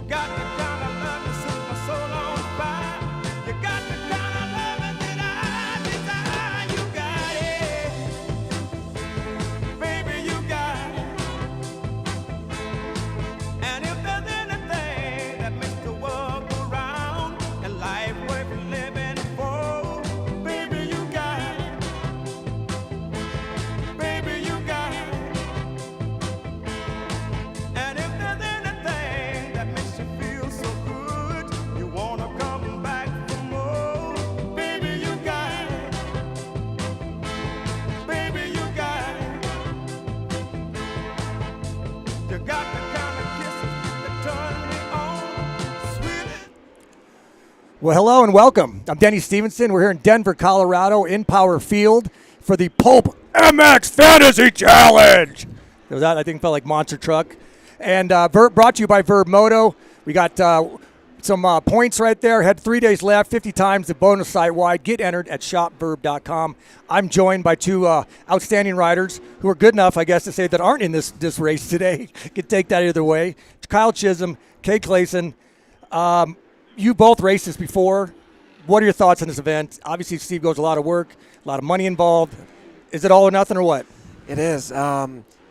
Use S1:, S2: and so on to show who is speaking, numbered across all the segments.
S1: You got the kind of love that sets my soul on fire. You got the kind of love that I desire. You got it, baby, you got it. And if there's anything that makes the world go round and life worth living for, baby, you got it. Baby, you got it. And if there's anything that makes you feel so good, you wanna come back for more, baby, you got it. Baby, you got it. You got the kind of kisses that turn me on, sweet.
S2: Well, hello and welcome. I'm Denny Stephenson. We're here in Denver, Colorado, in Power Field for the PulpMX Fantasy Challenge. That, I think, felt like monster truck. And brought to you by vurbmoto. We got some points right there. Had 3 days left, 50 times the bonus site-wide. Get entered at shopverb.com. I'm joined by two outstanding riders who are good enough, I guess, to say that aren't in this race today. Could take that either way. Kyle Chisholm, Cade Clason. You both raced this before. What are your thoughts on this event? Obviously, Steve goes a lot of work, a lot of money involved. Is it all or nothing or what?
S3: It is.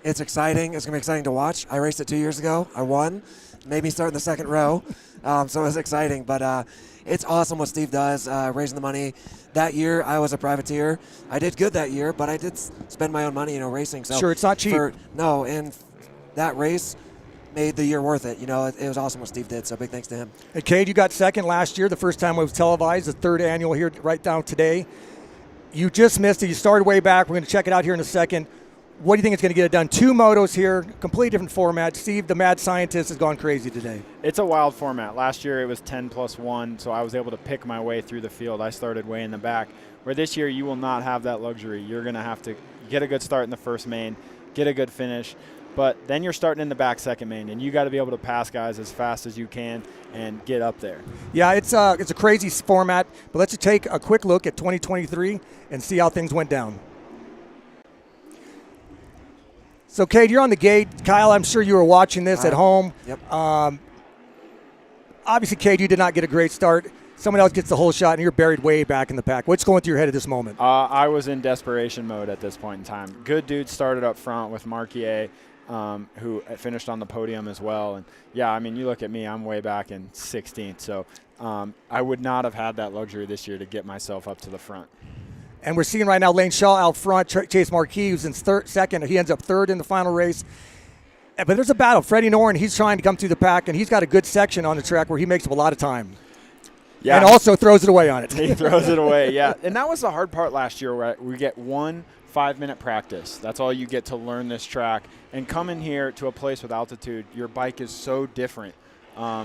S3: It's exciting. It's going to be exciting to watch. I raced it 2 years ago. I won. Made me start in the second row. So it was exciting. But it's awesome what Steve does, raising the money. That year, I was a privateer. I did good that year, but I did spend my own money, racing. So
S2: sure, it's not cheap.
S3: And that race made the year worth it. It was awesome what Steve did, so big thanks to him.
S2: And Cade, you got second last year, the first time it was televised, the third annual here right down today. You just missed it. You started way back. We're going to check it out here in a second. What do you think is going to get it done? Two motos here, completely different format. Steve, the mad scientist, has gone crazy today.
S4: It's a wild format. Last year it was 10+1, so I was able to pick my way through the field. I started way in the back. Where this year you will not have that luxury. You're going to have to get a good start in the first main, get a good finish, but then you're starting in the back second main, and you got to be able to pass guys as fast as you can and get up there.
S2: Yeah, it's a crazy format, but let's take a quick look at 2023 and see how things went down. So, Cade, you're on the gate. Kyle, I'm sure you were watching this at home.
S3: Yep.
S2: Obviously, Cade, you did not get a great start. Someone else gets the whole shot, and you're buried way back in the pack. What's going through your head at this moment?
S4: I was in desperation mode at this point in time. Good dude started up front with Marquier, who finished on the podium as well. And, yeah, I mean, you look at me, I'm way back in 16th. So I would not have had that luxury this year to get myself up to the front.
S2: And we're seeing right now Lane Shaw out front, Chase Marquis, who's in second. He ends up third in the final race. But there's a battle. Freddie Noren, he's trying to come through the pack, and he's got a good section on the track where he makes up a lot of time. Yeah. And also throws it away on it.
S4: He throws it away, yeah. And that was the hard part last year, where we get 1 5-minute practice. That's all you get to learn this track. And coming here to a place with altitude, your bike is so different.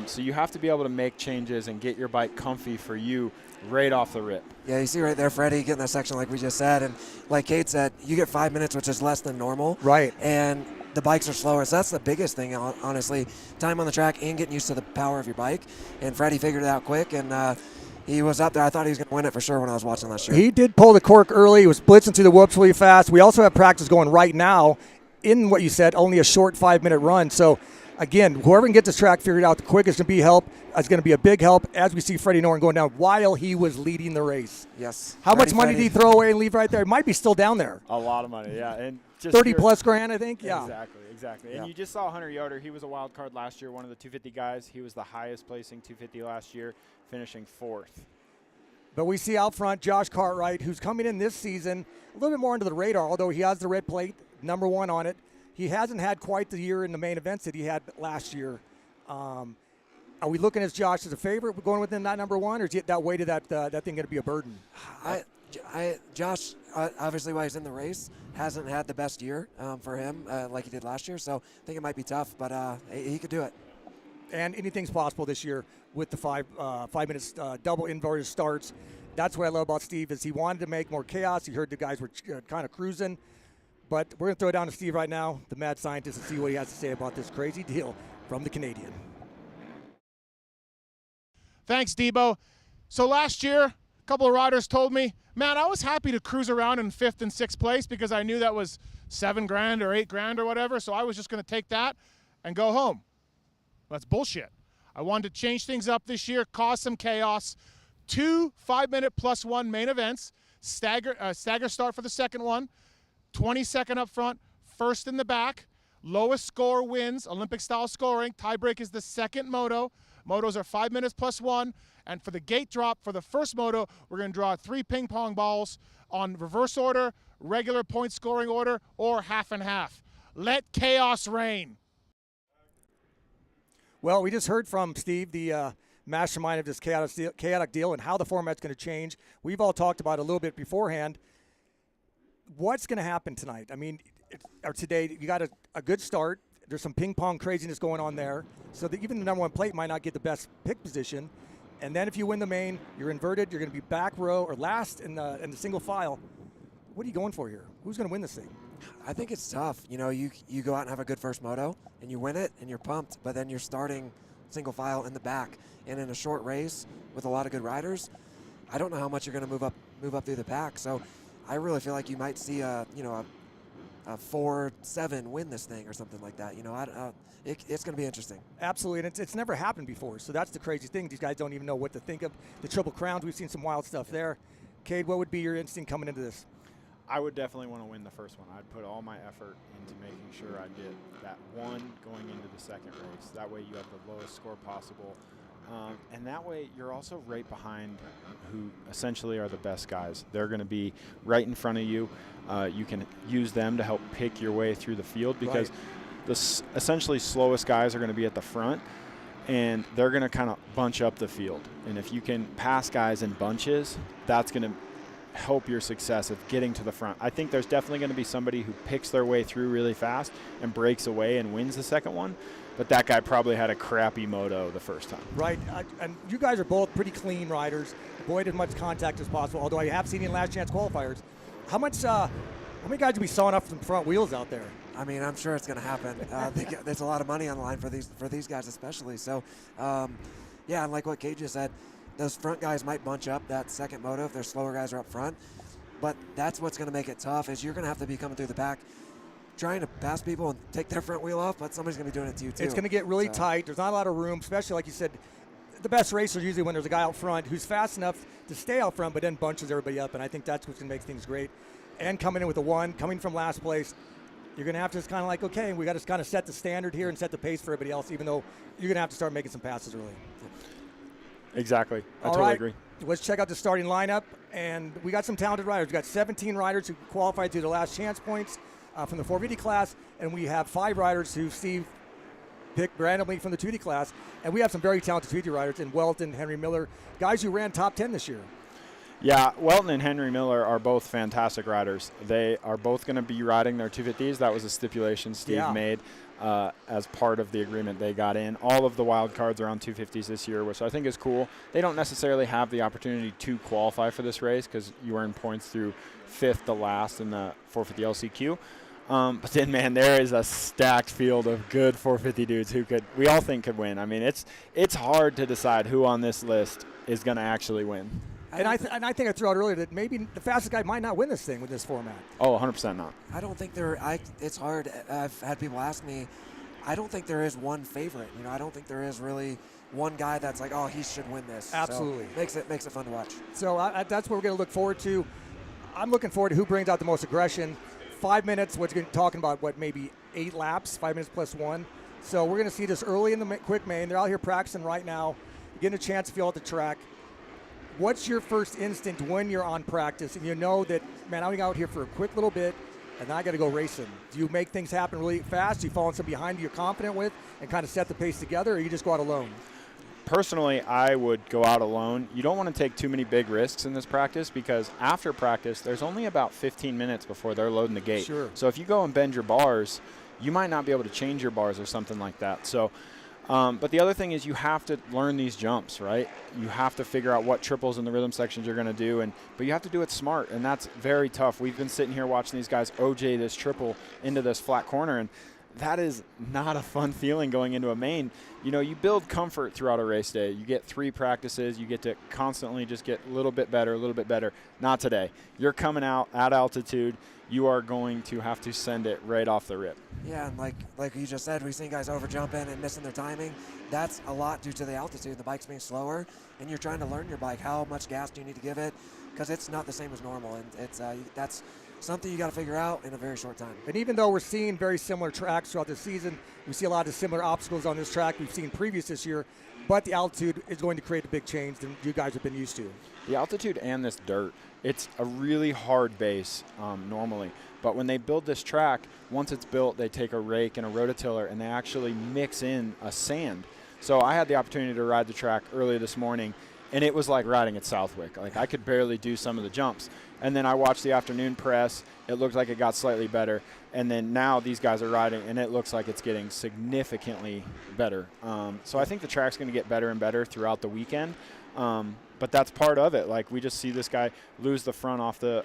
S4: So you have to be able to make changes and get your bike comfy for you right off the rip.
S3: Yeah, you see right there, Freddie getting that section like we just said. And like Kate said, you get 5 minutes, which is less than normal.
S2: Right.
S3: And the bikes are slower. So that's the biggest thing, honestly. Time on the track and getting used to the power of your bike. And Freddie figured it out quick. And he was up there. I thought he was going to win it for sure when I was watching last year.
S2: He did pull the cork early. He was blitzing through the whoops really fast. We also have practice going right now in what you said, only a short 5-minute run. So, again, whoever can get this track figured out the quickest is going to be a big help as we see Freddie Noren going down while he was leading the race.
S3: Yes.
S2: How much money did he throw away and leave right there? It might be still down there.
S4: A lot of money, yeah. And just
S2: 30+ grand, I think. Yeah.
S4: Exactly.
S3: Yeah.
S4: And you just saw Hunter Yoder. He was a wild card last year, one of the 250 guys. He was the highest placing 250 last year, finishing 4th.
S2: But we see out front Josh Cartwright, who's coming in this season a little bit more under the radar, although he has the red plate, number 1 on it. He hasn't had quite the year in the main events that he had last year. Are we looking at Josh as a favorite going within that number 1, or is that weighted that thing going to be a burden?
S3: Josh, obviously while he's in the race, hasn't had the best year for him like he did last year. So I think it might be tough, but he could do it.
S2: And anything's possible this year with the 5 minutes double inverted starts. That's what I love about Steve is he wanted to make more chaos. He heard the guys were kind of cruising. But we're going to throw it down to Steve right now, the mad scientist, and see what he has to say about this crazy deal from the Canadian.
S5: Thanks, Debo. So last year, a couple of riders told me, man, I was happy to cruise around in 5th and 6th place because I knew that was $7 grand or $8 grand or whatever, so I was just going to take that and go home. That's bullshit. I wanted to change things up this year, cause some chaos. 2 5-minute +1 main events, stagger start for the second one, 22nd up front, first in the back. Lowest score wins, Olympic-style scoring. Tiebreak is the second moto. Motos are 5 minutes +1. And for the gate drop, for the first moto, we're going to draw 3 ping pong balls on reverse order, regular point scoring order, or half and half. Let chaos reign.
S2: Well, we just heard from Steve, the mastermind of this chaotic deal, and how the format's going to change. We've all talked about it a little bit beforehand. What's going to happen tonight? I mean, or today, you got a good start. There's some ping pong craziness going on there, so that even the number one plate might not get the best pick position. And then if you win the main, you're inverted. You're going to be back row or last in the single file. What are you going for here? Who's going to win this thing?
S3: I think it's tough. You know, you go out and have a good first moto, and you win it, and you're pumped, but then you're starting single file in the back. And in a short race with a lot of good riders, I don't know how much you're going to move up through the pack. So I really feel like you might see a 4-7 win this thing or something like that. You know, it's going to be interesting.
S2: Absolutely, and it's never happened before. So that's the crazy thing. These guys don't even know what to think of. The Triple Crowns, we've seen some wild stuff there. Cade, what would be your instinct coming into this?
S4: I would definitely want to win the first one. I'd put all my effort into making sure I get that one going into the second race. That way you have the lowest score possible. And that way you're also right behind who essentially are the best guys. They're going to be right in front of you. You can use them to help pick your way through the field because the essentially slowest guys are going to be at the front, and they're going to kind of bunch up the field. And if you can pass guys in bunches, that's going to help your success of getting to the front. I think there's definitely going to be somebody who picks their way through really fast and breaks away and wins the second one, but that guy probably had a crappy moto the first time.
S2: Right, and you guys are both pretty clean riders. Avoid as much contact as possible, although I have seen you in last chance qualifiers. How many guys will be sawing off some front wheels out there?
S3: I mean, I'm sure it's going to happen. There's a lot of money on the line for these guys especially. So, yeah, and like what Cade just said, those front guys might bunch up that second moto if their slower guys are up front. But that's what's going to make it tough is you're going to have to be coming through the pack trying to pass people and take their front wheel off, but somebody's going to be doing it to you too.
S2: It's going to get really tight. There's not a lot of room, especially like you said, the best racers usually when there's a guy out front who's fast enough to stay out front but then bunches everybody up, and I think that's what's going to make things great. And coming in with a 1, coming from last place, you're going to have to just kind of like, okay, we got to kind of set the standard here and set the pace for everybody else, even though you're going to have to start making some passes early.
S4: Exactly. I
S2: All
S4: totally
S2: right.
S4: agree.
S2: Let's check out the starting lineup, and we got some talented riders. We got 17 riders who qualified through the last chance points from the 450 class, and we have 5 riders who Steve picked randomly from the 250 class, and we have some very talented 250 riders in Welton, Henry Miller, guys who ran top 10 this year.
S4: Yeah, Welton and Henry Miller are both fantastic riders. They are both going to be riding their 250s. That was a stipulation Steve made as part of the agreement they got in. All of the wild cards are on 250s this year, which I think is cool. They don't necessarily have the opportunity to qualify for this race because you earn points through 5th to last in the 450 LCQ. But then, man, there is a stacked field of good 450 dudes who we all think could win. I mean, it's hard to decide who on this list is going to actually win.
S2: And I think I threw out earlier that maybe the fastest guy might not win this thing with this format.
S4: Oh, 100% not.
S3: I don't think it's hard. I've had people ask me, I don't think there is one favorite. You know, I don't think there is really one guy that's like, oh, he should win this.
S2: Absolutely.
S3: So makes it fun to watch.
S2: So that's what we're going to look forward to. I'm looking forward to who brings out the most aggression. 5 minutes, we're talking about, maybe 8 laps, 5 minutes plus 1. So we're going to see this early in the quick main. They're out here practicing right now, getting a chance to feel out the track. What's your first instinct when you're on practice and you know that, man, I'm out here for a quick little bit and then I got to go racing? Do you make things happen really fast? Do you follow somebody behind you you're confident with and kind of set the pace together, or you just go out alone?
S4: Personally, I would go out alone. You don't want to take too many big risks in this practice because after practice, there's only about 15 minutes before they're loading the gate.
S2: Sure.
S4: So if you go and bend your bars, you might not be able to change your bars or something like that. So, but the other thing is you have to learn these jumps, right? You have to figure out what triples in the rhythm sections you're going to do, but you have to do it smart, and that's very tough. We've been sitting here watching these guys OJ this triple into this flat corner, and that is not a fun feeling going into a main. You know, you build comfort throughout a race day. You get 3 practices. You get to constantly just get a little bit better, a little bit better. Not today. You're coming out at altitude. You are going to have to send it right off the rip.
S3: Yeah, and like you just said, we've seen guys over jumping and missing their timing. That's a lot due to the altitude. The bike's being slower, and you're trying to learn your bike. How much gas do you need to give it? Because it's not the same as normal, and it's that's something you got to figure out in a very short time.
S2: And even though we're seeing very similar tracks throughout the season, we see a lot of similar obstacles on this track we've seen previous this year, but the altitude is going to create a big change than you guys have been used to.
S4: The altitude and this dirt, it's a really hard base normally. But when they build this track, once it's built, they take a rake and a rototiller and they actually mix in a sand. So I had the opportunity to ride the track early this morning, and it was like riding at Southwick. Like, I could barely do some of the jumps. And then I watched the afternoon press. It looked like it got slightly better. And then now these guys are riding, and it looks like it's getting significantly better. So I think the track's going to get better and better throughout the weekend. But that's part of it. Like, we just see this guy lose the front off the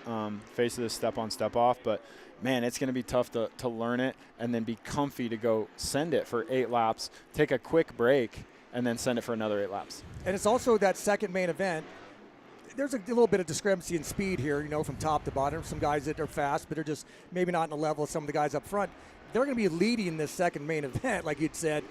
S4: face of this step-on, step-off. But, man, it's going to be tough to learn it and then be comfy to go send it for 8 laps, take a quick break, and then send it for another 8 laps.
S2: And it's also that second main event. There's a little bit of discrepancy in speed here, you know, from top to bottom. Some guys that are fast, but they're just maybe not in the level of some of the guys up front. They're going to be leading this second main event, like you'd said.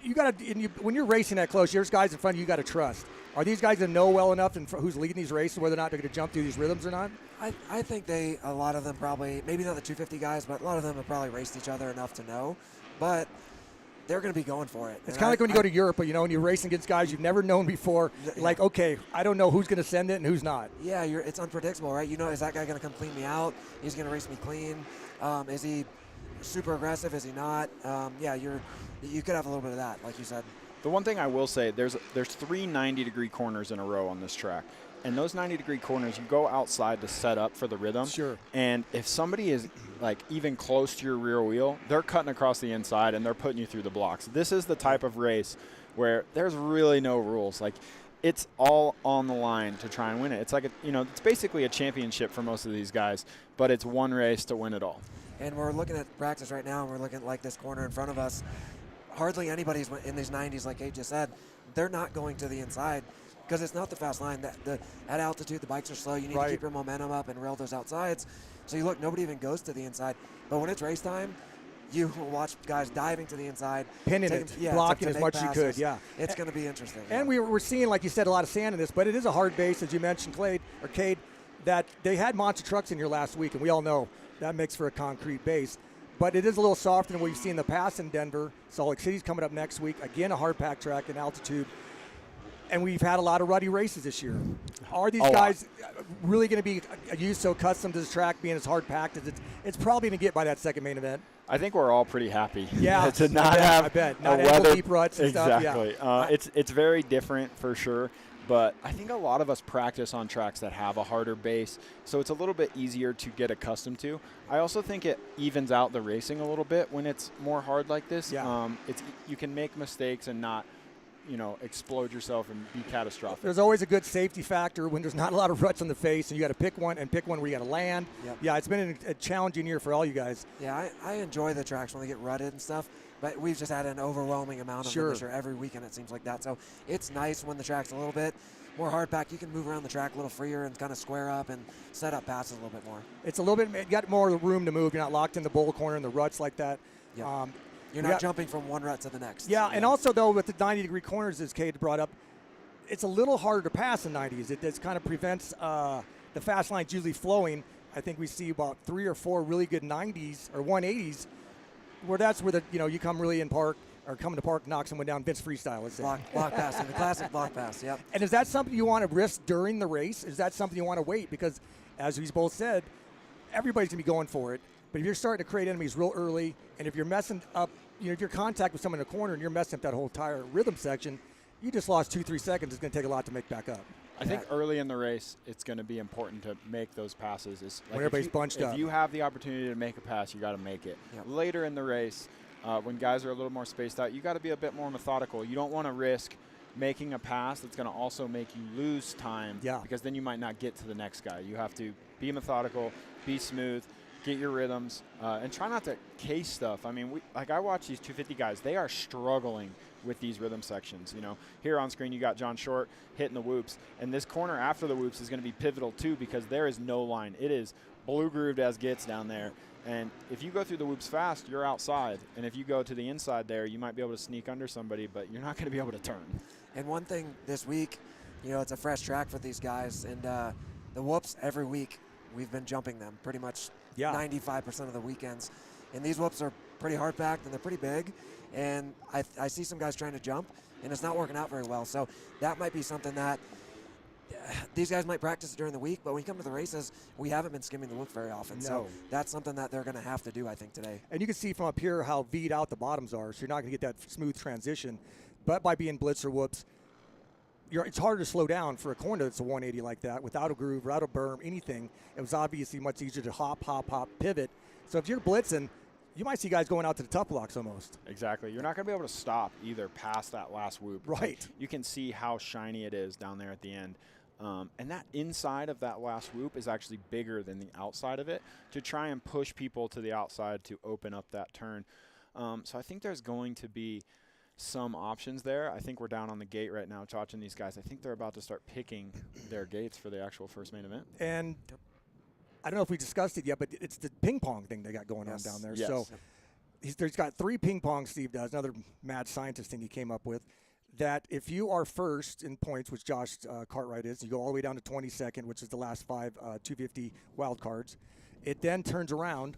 S2: You got to, when you're racing that close, there's guys in front of you got to trust. Are these guys that know well enough who's leading these races, whether or not they're going to jump through these rhythms or not?
S3: I think a lot of them probably, maybe not the 250 guys, but a lot of them have probably raced each other enough to know. But they're going to be going for it.
S2: It's kind of like when you go to Europe, you know, and you're racing against guys you've never known before.
S3: Yeah.
S2: Like, okay, I don't know who's going to send it and who's not.
S3: Yeah, it's unpredictable, right? You know, is that guy going to come clean me out? He's going to race me clean. Is he super aggressive? Is he not? Yeah, you could have a little bit of that, like you said.
S4: The one thing I will say, there's 3 90-degree corners in a row on this track. And those 90-degree corners, you go outside to set up for the rhythm.
S2: Sure.
S4: And if somebody is, like, even close to your rear wheel, they're cutting across the inside and they're putting you through the blocks. This is the type of race where there's really no rules. Like, it's all on the line to try and win it. It's like, it's basically a championship for most of these guys, but it's one race to win it all.
S3: And we're looking at practice right now, and we're looking at, like, this corner in front of us. Hardly anybody's in these 90s, like Cade just said. They're not going to the inside because it's not the fast line. At altitude, the bikes are slow. You need to keep your momentum up and rail those outsides. So you look, nobody even goes to the inside. But when it's race time, you watch guys diving to the inside.
S2: Pinning it, blocking as much as you could, yeah.
S3: It's going to be interesting.
S2: And we're seeing, like you said, a lot of sand in this, but it is a hard base, as you mentioned, Cade, that they had monster trucks in here last week, and we all know that makes for a concrete base. But it is a little softer than what you've seen in the past in Denver. Salt Lake City's coming up next week. Again, a hard pack track in altitude. And we've had a lot of ruddy races this year. Are these guys really going to be used so accustomed to this track being as hard packed as it's probably going to get by that second main event?
S4: I think we're all pretty happy.
S2: Yeah,
S4: to not have
S2: I bet.
S4: a
S2: Not
S4: weather
S2: deep ruts and
S4: exactly.
S2: stuff. Yeah.
S4: It's very different for sure. But I think a lot of us practice on tracks that have a harder base, so it's a little bit easier to get accustomed to. I also think it evens out the racing a little bit when it's more hard like this.
S2: Yeah.
S4: You can make mistakes and not, explode yourself and be catastrophic.
S2: There's always a good safety factor when there's not a lot of ruts on the face, and you got to pick one where you got to land.
S3: Yep.
S2: Yeah, it's been a challenging year for all you guys.
S3: Yeah, I enjoy the tracks when they get rutted and stuff, but we've just had an overwhelming amount of them this year. Every weekend it seems like that. So it's nice when the track's a little bit more hard pack. You can move around the track a little freer and kind of square up and set up passes a little bit more.
S2: It's a little bit, you got more room to move. You're not locked in the bowl corner and the ruts like that.
S3: Yeah. You're not jumping from one rut to the next.
S2: Yeah, and also, though, with the 90-degree corners, as Cade brought up, it's a little harder to pass in 90s. It just kind of prevents the fast lines usually flowing. I think we see about 3 or 4 really good 90s or 180s where that's where you come really in park or come to park, knock someone down, Vince freestyle.
S3: Block passing, the classic block pass, yep.
S2: And is that something you want to risk during the race? Is that something you want to wait? Because, as we've both said, everybody's going to be going for it. But if you're starting to create enemies real early, and if you're messing up, if you're contact with someone in the corner and you're messing up that whole entire rhythm section, you just lost 2-3 seconds. It's going to take a lot to make back up.
S4: I think early in the race, it's going to be important to make those passes.
S2: When everybody's bunched up.
S4: If you have the opportunity to make a pass, you got to make it.
S3: Yep.
S4: Later in the race, when guys are a little more spaced out, you got to be a bit more methodical. You don't want to risk making a pass that's going to also make you lose time, because then you might not get to the next guy. You have to be methodical, be smooth, get your rhythms, and try not to case stuff. I mean, I watch these 250 guys. They are struggling with these rhythm sections. Here on screen you got John Short hitting the whoops, and this corner after the whoops is going to be pivotal too, because there is no line. It is blue grooved as gets down there. And if you go through the whoops fast, you're outside. And if you go to the inside there, you might be able to sneak under somebody, but you're not going to be able to turn.
S3: And one thing this week, it's a fresh track for these guys, and the whoops every week we've been jumping them pretty much 95% of the weekends. And these whoops are pretty hard packed and they're pretty big. And I see some guys trying to jump, and it's not working out very well. So that might be something that these guys might practice during the week, but when you come to the races, we haven't been skimming the whoop very often.
S2: No.
S3: So that's something that they're going to have to do, I think, today.
S2: And you can see from up here how V'd out the bottoms are, so you're not going to get that smooth transition. But by being blitz or whoops, it's harder to slow down for a corner that's a 180 like that without a groove, without a berm, anything. It was obviously much easier to hop, pivot. So if you're blitzing, you might see guys going out to the tough blocks almost.
S4: Exactly. You're not going to be able to stop either past that last whoop.
S2: Right.
S4: You can see how shiny it is down there at the end. And that inside of that last whoop is actually bigger than the outside of it to try and push people to the outside to open up that turn. So I think there's going to be some options there. I think we're down on the gate right now watching these guys. I think they're about to start picking their gates for the actual first main event.
S2: And I don't know if we discussed it yet, but it's the ping pong thing they got going on down there.
S4: Yes.
S2: So he's got 3 ping pong, Steve does, another mad scientist thing he came up with, that if you are first in points, which Josh Cartwright is, you go all the way down to 22nd, which is the last 5 250 wild cards. It then turns around,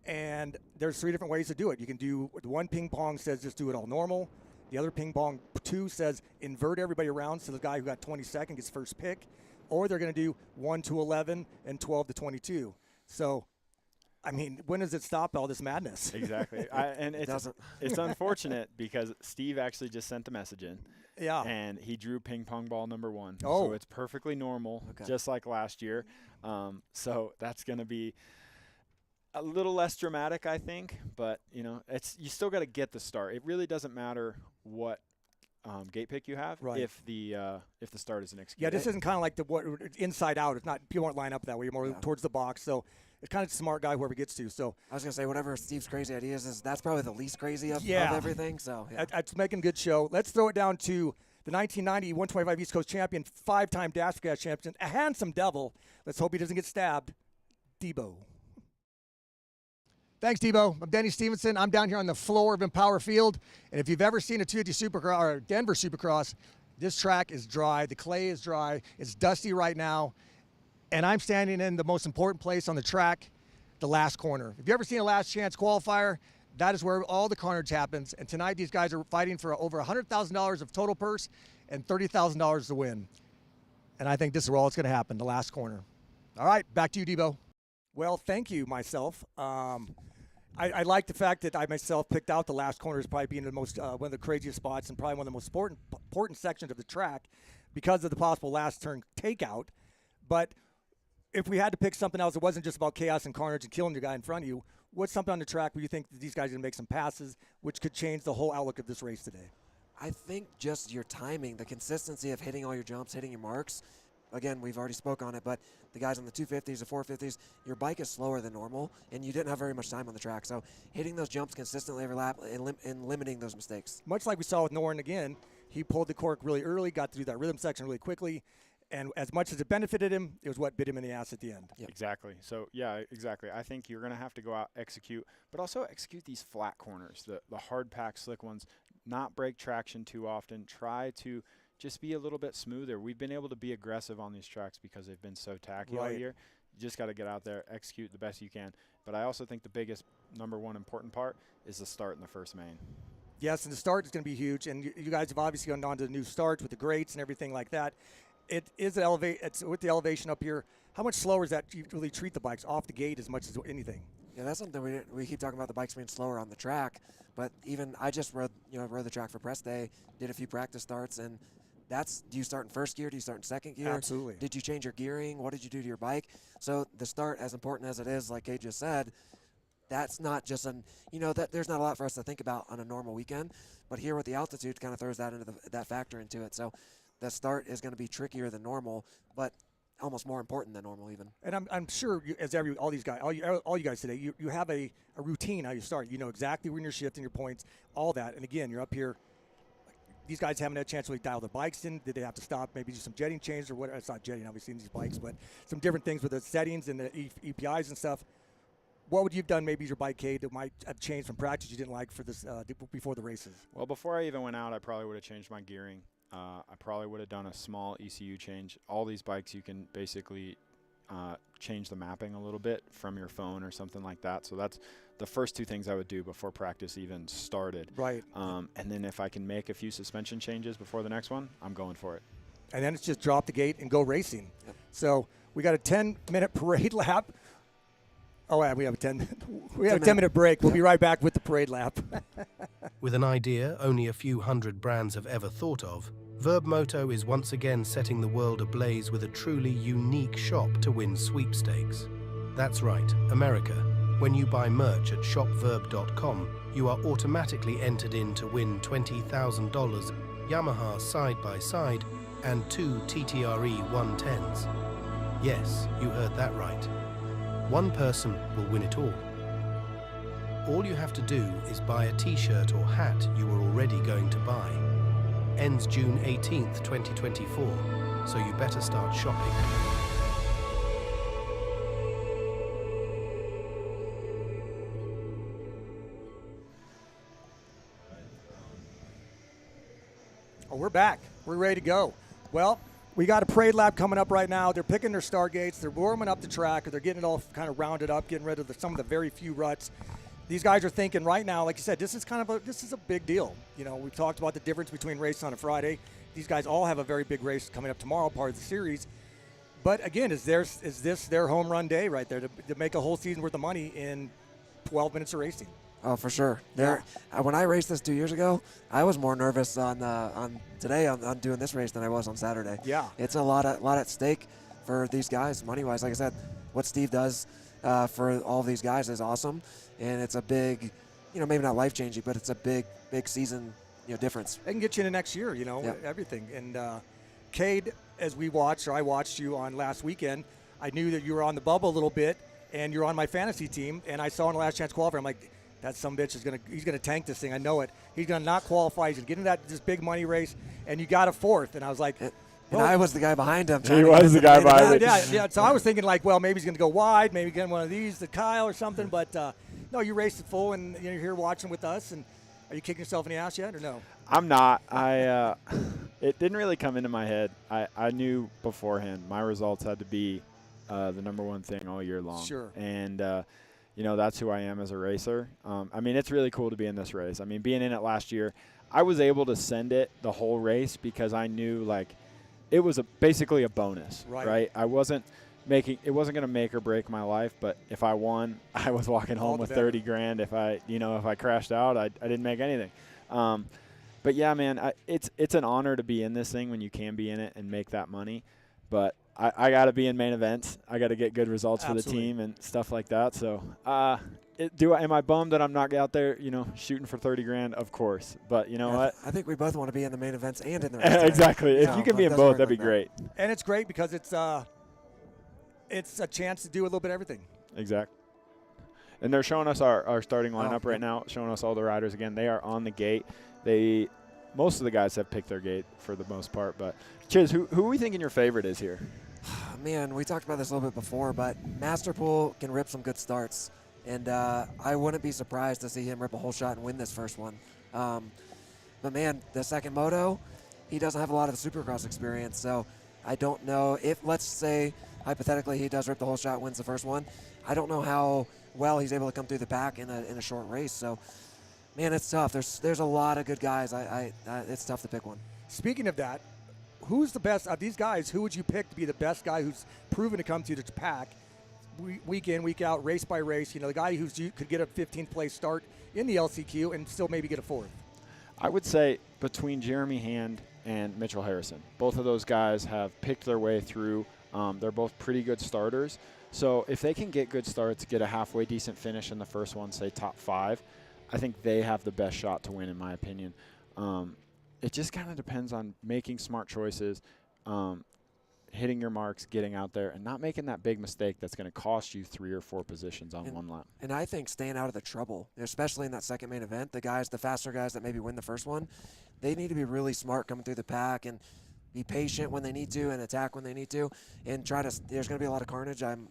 S2: and there's 3 different ways to do it. You can do, one ping pong says just do it all normal. The other ping pong 2 says invert everybody around, so the guy who got 22nd gets first pick. Or they're going to do 1 to 11 and 12 to 22. So, I mean, when does it stop all this madness?
S4: Exactly. And it's unfortunate because Steve actually just sent a message in.
S2: Yeah.
S4: And he drew ping pong ball number 1.
S2: Oh.
S4: So it's perfectly normal, just like last year. So that's going to be a little less dramatic, I think. But, you still got to get the start. It really doesn't matter what gate pick you have if the start isn't executed.
S2: Yeah, this isn't kind of like what inside out. It's not, people aren't line up that way. You're more towards the box. So it's kind of smart guy whoever gets to. So
S3: I was gonna say whatever Steve's crazy ideas is, that's probably the least crazy of everything. So
S2: it's making a good show. Let's throw it down to the 1990 125 East Coast champion, 5-time Dash for Gas champion, a handsome devil. Let's hope he doesn't get stabbed. Debo. Thanks, Debo. I'm Denny Stephenson. I'm down here on the floor of Empower Field. And if you've ever seen a 250 Supercross or Denver Supercross, this track is dry. The clay is dry. It's dusty right now. And I'm standing in the most important place on the track, the last corner. If you've ever seen a last chance qualifier, that is where all the carnage happens. And tonight, these guys are fighting for over $100,000 of total purse and $30,000 to win. And I think this is where all it's going to happen, the last corner. All right, back to you, Debo. Well, thank you, myself. I like the fact that I myself picked out the last corner as probably being the most one of the craziest spots and probably one of the most important sections of the track because of the possible last turn takeout. But if we had to pick something else, it wasn't just about chaos and carnage and killing your guy in front of you. What's something on the track where you think that these guys are going to make some passes, which could change the whole outlook of this race today?
S3: I think just your timing, the consistency of hitting all your jumps, hitting your marks. Again, we've already spoke on it, but the guys on the 250s, the 450s, your bike is slower than normal, and you didn't have very much time on the track. So hitting those jumps consistently every lap and limiting those mistakes.
S2: Much like we saw with Noren again, he pulled the cork really early, got through that rhythm section really quickly, and as much as it benefited him, it was what bit him in the ass at the end.
S3: Yep.
S4: Exactly. So, yeah, exactly. I think you're going to have to go out, execute, but also execute these flat corners, the hard pack, slick ones, not break traction too often. Try to just be a little bit smoother. We've been able to be aggressive on these tracks because they've been so tacky all year. You just got to get out there, execute the best you can. But I also think the biggest, number one important part is the start in the first main.
S2: Yes, and the start is going to be huge. And you guys have obviously gone on to the new starts with the grates and everything like that. It is it's with the elevation up here. How much slower is that you really treat the bikes off the gate as much as anything?
S3: Yeah, that's something we keep talking about, the bikes being slower on the track. But even I just rode the track for press day, did a few practice starts, and do you start in first gear? Do you start in second gear?
S2: Absolutely.
S3: Did you change your gearing? What did you do to your bike? So the start, as important as it is, like Cade just said, that's not just there's not a lot for us to think about on a normal weekend. But here with the altitude, kind of throws that factor into it. So the start is going to be trickier than normal. But almost more important than normal even.
S2: And I'm sure all you guys today, you have a routine how you start. You know exactly when you're shifting your points, all that. And again, you're up here. These guys haven't had a chance to really dial their bikes in. Did they have to stop, maybe do some jetting change or whatever? It's not jetting, obviously, in these bikes, but some different things with the settings and the EPIs and stuff. What would you have done maybe your bike, Cade, that might have changed from practice you didn't like for this before the races?
S4: Well, before I even went out, I probably would have changed my gearing. I probably would have done a small ECU change. All these bikes, you can basically change the mapping a little bit from your phone or something like that. So that's the first two things I would do before practice even started.
S2: Right.
S4: And then if I can make a few suspension changes before the next one, I'm going for it.
S2: And then it's just drop the gate and go racing.
S3: Yep.
S2: So we got a 10-minute parade lap. Oh, yeah, we have a 10-minute break. We'll be right back with the parade lap.
S6: With an idea only a few hundred brands have ever thought of, vurbmoto is once again setting the world ablaze with a truly unique shop to win sweepstakes. That's right, America. When you buy merch at shopvurb.com, you are automatically entered in to win $20,000 Yamaha side-by-side and 2 TTRE 110s. Yes, you heard that right. One person will win it all. All you have to do is buy a t-shirt or hat you were already going to buy. Ends June 18th, 2024, so you better start shopping.
S2: Oh, we're back. We're ready to go. Well, we got a parade lap coming up right now. They're picking their stargates. They're warming up the track. They're getting it all kind of rounded up, getting rid of some of the very few ruts. These guys are thinking right now, like you said, this is a big deal. You know, we've talked about the difference between racing on a Friday. These guys all have a very big race coming up tomorrow, part of the series. But again, is this their home run day right there to make a whole season worth of money in 12 minutes of racing?
S3: Oh, for sure.
S2: Yeah.
S3: When I raced this 2 years ago, I was more nervous on doing this race than I was on Saturday.
S2: Yeah.
S3: It's a lot at stake for these guys, money-wise. Like I said, what Steve does for all of these guys is awesome, and it's a big, maybe not life-changing, but it's a big season, difference.
S2: It can get you into next year, everything. And Cade, as I watched you on last weekend, I knew that you were on the bubble a little bit, and you're on my fantasy team, and I saw in the last chance qualifier, I'm like, that sumbitch he's gonna tank this thing. I know it. He's gonna not qualify. He's gonna get into this big money race, and you got a fourth. And I was like,
S3: and I was the guy behind him.
S4: He was the guy behind him.
S2: Yeah. So I was thinking like, well, maybe he's gonna go wide, maybe get one of these, the Kyle or something. But no, you raced it full, and you're here watching with us. And are you kicking yourself in the ass yet, or no?
S4: I'm not. It didn't really come into my head. I knew beforehand my results had to be the number one thing all year long.
S2: Sure.
S4: And that's who I am as a racer. It's really cool to be in this race. Being in it last year, I was able to send it the whole race because I knew it was basically a bonus, right? It wasn't going to make or break my life, but if I won, I was walking home with 30 grand. If I crashed out, I didn't make anything. But yeah, man, it's an honor to be in this thing when you can be in it and make that money. But I got to be in main events. I got to get good results for the team and stuff like that. So, am I bummed that I'm not out there, shooting for 30 grand? Of course. But you know what?
S3: I think we both want to be in the main events and in the race.
S4: Exactly. If you can be in both, that'd be great.
S2: And it's great because it's a chance to do a little bit of everything.
S4: Exactly. And they're showing us our starting lineup right now, showing us all the riders again. They are on the gate. Most of the guys have picked their gate for the most part. But, Chiz, who are we thinking your favorite is here?
S3: Man, we talked about this a little bit before, but Masterpool can rip some good starts. And I wouldn't be surprised to see him rip a whole shot and win this first one. But, man, the second moto, he doesn't have a lot of Supercross experience. So I don't know if, let's say, hypothetically, he does rip the whole shot, wins the first one. I don't know how well he's able to come through the pack in a short race. So, man, it's tough. There's a lot of good guys. It's tough to pick one.
S2: Speaking of that, who's the best of these guys? Who would you pick to be the best guy who's proven to come through the pack week in, week out, race by race? The guy you could get a 15th place start in the LCQ and still maybe get a fourth.
S4: I would say between Jeremy Hand and Mitchell Harrison. Both of those guys have picked their way through. They're both pretty good starters. So if they can get good starts, get a halfway decent finish in the first one, say top 5, I think they have the best shot to win, in my opinion. It just kind of depends on making smart choices. hitting your marks, getting out there, and not making that big mistake that's going to cost you 3 or 4 positions on one lap.
S3: And I think staying out of the trouble, especially in that second main event, the faster guys that maybe win the first one, they need to be really smart coming through the pack and be patient when they need to and attack when they need to, and there's going to be a lot of carnage, I'm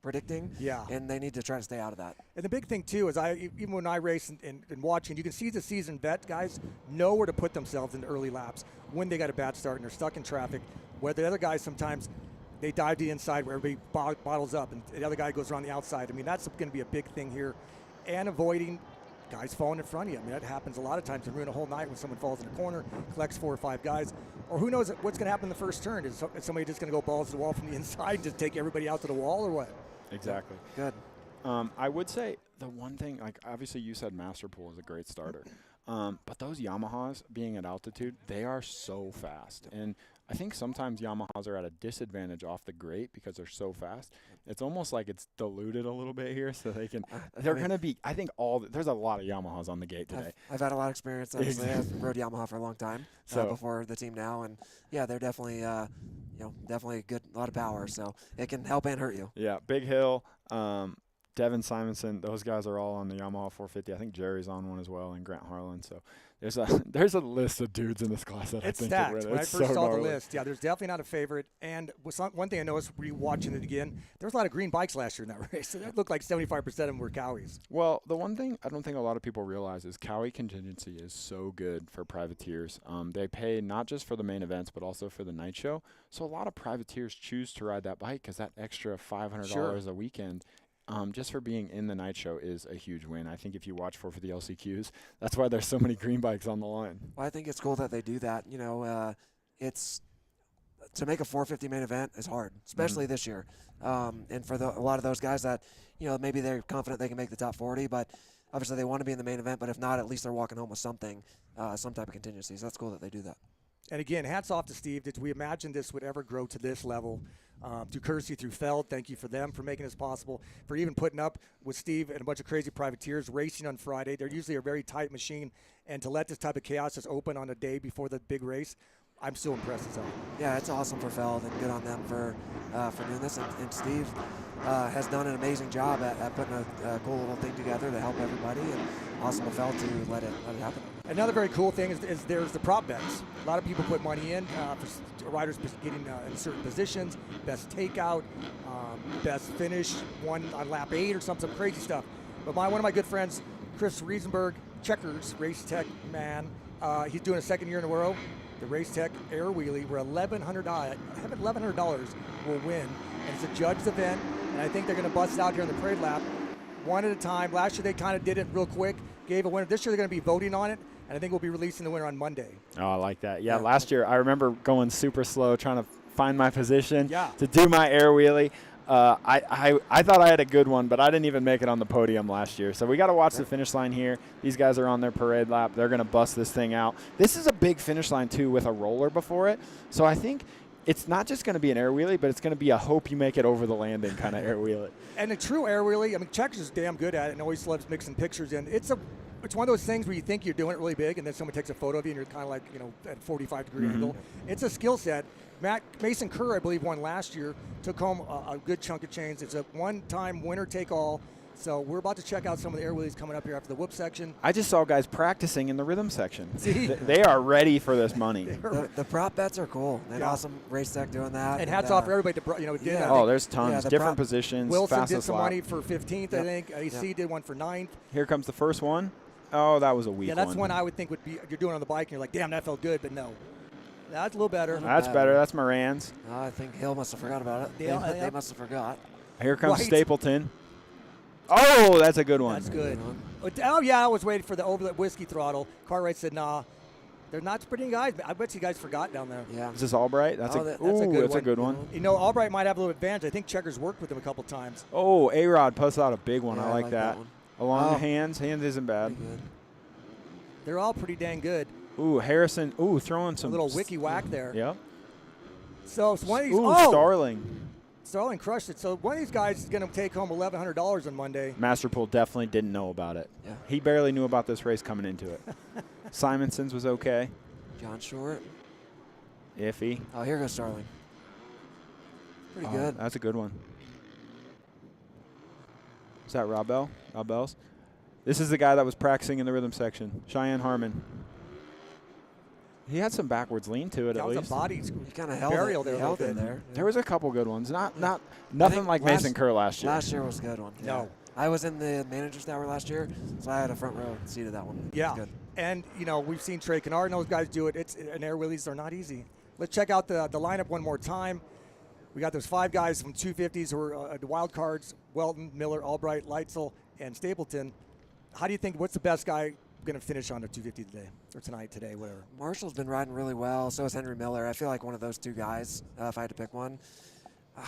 S3: predicting.
S2: Yeah.
S3: And they need to try to stay out of that.
S2: And the big thing, too, is even when I race and watching, you can see the seasoned vet guys know where to put themselves in the early laps when they got a bad start and they're stuck in traffic, where the other guys sometimes they dive to the inside where everybody bottles up and the other guy goes around the outside. I mean, that's going to be a big thing here. And avoiding guys falling in front of you. I mean, that happens a lot of times and ruin a whole night when someone falls in a corner, collects 4 or 5 guys. Or who knows what's going to happen in the first turn. Is somebody just going to go balls to the wall from the inside and just take everybody out to the wall or what?
S4: Exactly.
S3: Good.
S4: I would say the one thing, like obviously you said Masterpool is a great starter. But those Yamahas being at altitude, they are so fast. And I think sometimes Yamahas are at a disadvantage off the grate because they're so fast. It's almost like it's diluted a little bit here so they can – they're going to be – I think there's a lot of Yamahas on the gate today.
S3: I've had a lot of experience. Obviously, I've rode Yamaha for a long time before the team now. And, yeah, they're definitely definitely a lot of power. So it can help and hurt you.
S4: Yeah, Big Hill, Devin Simonson, those guys are all on the Yamaha 450. I think Jerry's on one as well, and Grant Harlan. So there's a list of dudes in this class that
S2: it's
S4: I think
S2: stacked.
S4: will win.
S2: When I
S4: It's
S2: first
S4: so
S2: saw
S4: gnarly.
S2: the list, yeah, there's definitely not a favorite. And one thing I noticed rewatching it again, there was a lot of green bikes last year in that race. So that looked like 75% of them were Cowies.
S4: Well, the one thing I don't think a lot of people realize is Cowie contingency is so good for privateers. They pay not just for the main events, but also for the night show. So a lot of privateers choose to ride that bike because that extra $500 a weekend just for being in the night show is a huge win. I think if you watch for the LCQs, that's why there's so many green bikes on the line.
S3: Well, I think it's cool that they do that. It's to make a 450 main event is hard, especially this year. And for a lot of those guys that, maybe they're confident they can make the top 40, but obviously they want to be in the main event. But if not, at least they're walking home with something, some type of contingency. So that's cool that they do that.
S2: And again, hats off to Steve. Did we imagine this would ever grow to this level? Through courtesy through Feld, thank you for them for making this possible, for even putting up with Steve and a bunch of crazy privateers racing on Friday. They're usually a very tight machine, and to let this type of chaos just open on a day before the big race, I'm still impressed as hell.
S3: Yeah, it's awesome for Feld, and good on them for doing this. And Steve has done an amazing job at putting a cool little thing together to help everybody, and awesome of Feld to let it happen.
S2: Another very cool thing is there's the prop bets. A lot of people put money in for riders getting in certain positions, best takeout, best finish, one on lap 8 or some crazy stuff. But one of my good friends, Chris Riesenberg, Checkers Race Tech man, he's doing a second year in a row. The Race Tech Air Wheelie, where $1,100 will win, and it's a judged event. And I think they're going to bust it out here in the parade lap, one at a time. Last year they kind of did it real quick, gave a winner. This year they're going to be voting on it, and I think we'll be releasing the winner on Monday.
S4: Oh, I like that. Yeah, last year I remember going super slow, trying to find my position to do my air wheelie. I thought I had a good one, but I didn't even make it on the podium last year. So we got to watch the finish line here. These guys are on their parade lap. They're going to bust this thing out. This is a big finish line, too, with a roller before it. So I think it's not just going to be an air wheelie, but it's going to be a hope you make it over the landing kind of air wheelie.
S2: And a true air wheelie, I mean, Checkers is damn good at it and always loves mixing pictures in. It's one of those things where you think you're doing it really big, and then someone takes a photo of you, and you're kind of like, at a 45-degree angle. It's a skill set. Mason Kerr, I believe, won last year, took home a good chunk of chains. It's a one-time winner-take-all. So we're about to check out some of the air wheelies coming up here after the whoop section.
S4: I just saw guys practicing in the rhythm section.
S2: See?
S4: They are ready for this money.
S3: The prop bets are cool. And awesome Race Tech doing that.
S2: And hats off for everybody.
S4: There's tons, different positions.
S2: Wilson did some
S4: lap.
S2: money for 15th, I think. AC did one for 9th.
S4: Here comes the first one. Oh, that was a weak one.
S2: Yeah, that's one I would think would be, you're doing on the bike, and you're like, damn, that felt good, but no. That's a little better.
S4: That's better. That's Moran's.
S3: I think Hill must have forgot about it. They must have forgot.
S4: Here comes Stapleton. Oh, that's a good one.
S2: That's good. Oh, yeah, I was waiting for the overlap whiskey throttle. Cartwright said, nah, they're not sprinting guys. I bet you guys forgot down there.
S3: Yeah.
S4: Is this Albright? That's a good one.
S2: Albright might have a little advantage. I think Checkers worked with him a couple times.
S4: Oh, A-Rod puts out a big one.
S3: Yeah,
S4: I like that. Along the hands. Hands isn't bad.
S2: They're all pretty dang good.
S4: Ooh, Harrison. Ooh, throwing some.
S2: A little wiki whack there.
S4: Yep.
S2: So it's one of these. Starling crushed it. So one of these guys is going to take home $1,100 on Monday.
S4: Masterpool definitely didn't know about it.
S3: Yeah.
S4: He barely knew about this race coming into it. Simonson's was okay.
S3: John Short.
S4: Iffy.
S3: Oh, here goes Starling. Pretty good.
S4: That's a good one. Is that Rob Bell? Rob Bells? This is the guy that was practicing in the rhythm section, Cheyenne Harmon. He had some backwards lean to it
S2: That
S4: at
S2: was
S4: least.
S2: a body
S3: He kind of held
S2: burial
S3: it.
S2: there
S3: He
S2: a little
S3: held it
S2: bit.
S3: there.
S4: There was a couple good ones. Nothing
S3: think
S4: like Mason Kerr last year.
S3: Last year was a good one.
S2: No.
S3: I was in the manager's tower last year, so I had a front row seat of that one. It was
S2: Yeah,
S3: good.
S2: and we've seen Trey Kennard and those guys do it. And air wheelies are not easy. Let's check out the lineup one more time. We got those 5 guys from 250s who are the wild cards: Welton, Miller, Albright, Leitzel, and Stapleton. How do you think? What's the best guy going to finish on the 250 today or today, whatever?
S3: Marshall's been riding really well. So has Henry Miller. I feel like one of those two guys, if I had to pick one.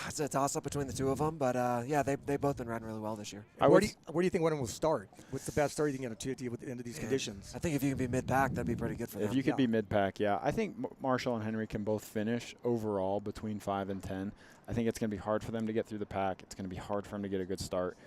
S3: It's a toss-up between the two of them, but yeah, they've both been riding really well this year.
S2: Where do you think one of them will start? What's the best start you can get on 250 into these conditions?
S3: I think if you can be mid-pack, that'd be pretty good for them.
S4: If you could be mid-pack, yeah. I think Marshall and Henry can both finish overall between 5 and 10. I think it's going to be hard for them to get through the pack. It's going to be hard for them to get a good start.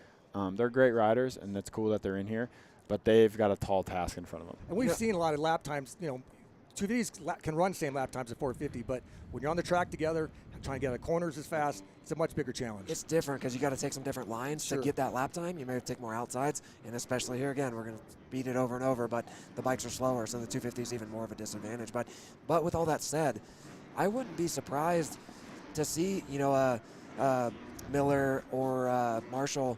S4: They're great riders, and it's cool that they're in here, but they've got a tall task in front of them.
S2: And we've seen a lot of lap times. 250s can run same lap times at 450, but when you're on the track together, trying to get out of corners as fast, it's a much bigger challenge.
S3: It's different because you got to take some different lines to get that lap time. You may have to take more outsides, and especially here again, we're going to beat it over and over, but the bikes are slower, so the 250 is even more of a disadvantage. But with all that said, I wouldn't be surprised to see, Miller or Marshall,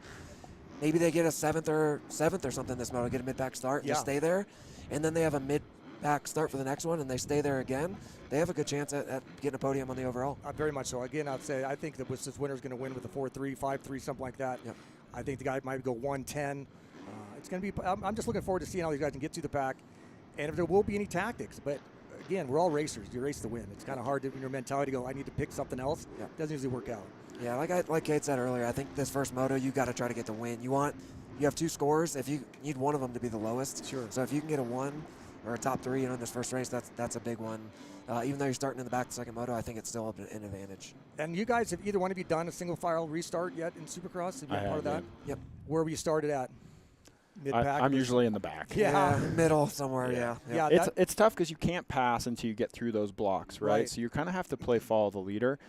S3: maybe they get a seventh or something this moto, get a mid-pack start, and just stay there, and then they have a mid-pack start for the next one, and they stay there again. They have a good chance at getting a podium on the overall.
S2: Very much so. Again, I'd say I think that this winner's going to win with a 4-3, 5-3, something like that.
S3: Yep.
S2: I think the guy might go 110. It's going to be. I'm just looking forward to seeing how these guys can get through the pack, and if there will be any tactics. But again, we're all racers. You race to win. It's kind of hard in your mentality to go, I need to pick something else.
S3: Yep.
S2: Doesn't usually work out.
S3: Yeah, like Cade said earlier, I think this first moto, you got to try to get the win. You have 2 scores. If you need one of them to be the lowest.
S2: Sure.
S3: So if you can get a 1 or a top 3 in this first race, that's a big one. Even though you're starting in the back the second moto, I think it's still an advantage.
S2: And you guys, have either one of you done a single file restart yet in Supercross? Have you been part of that?
S3: Yep.
S2: Where were you started at? Mid-pack?
S4: I'm usually in the back.
S2: Yeah.
S3: Middle somewhere, yeah.
S4: It's tough because you can't pass until you get through those blocks, right? So you kind of have to follow the leader.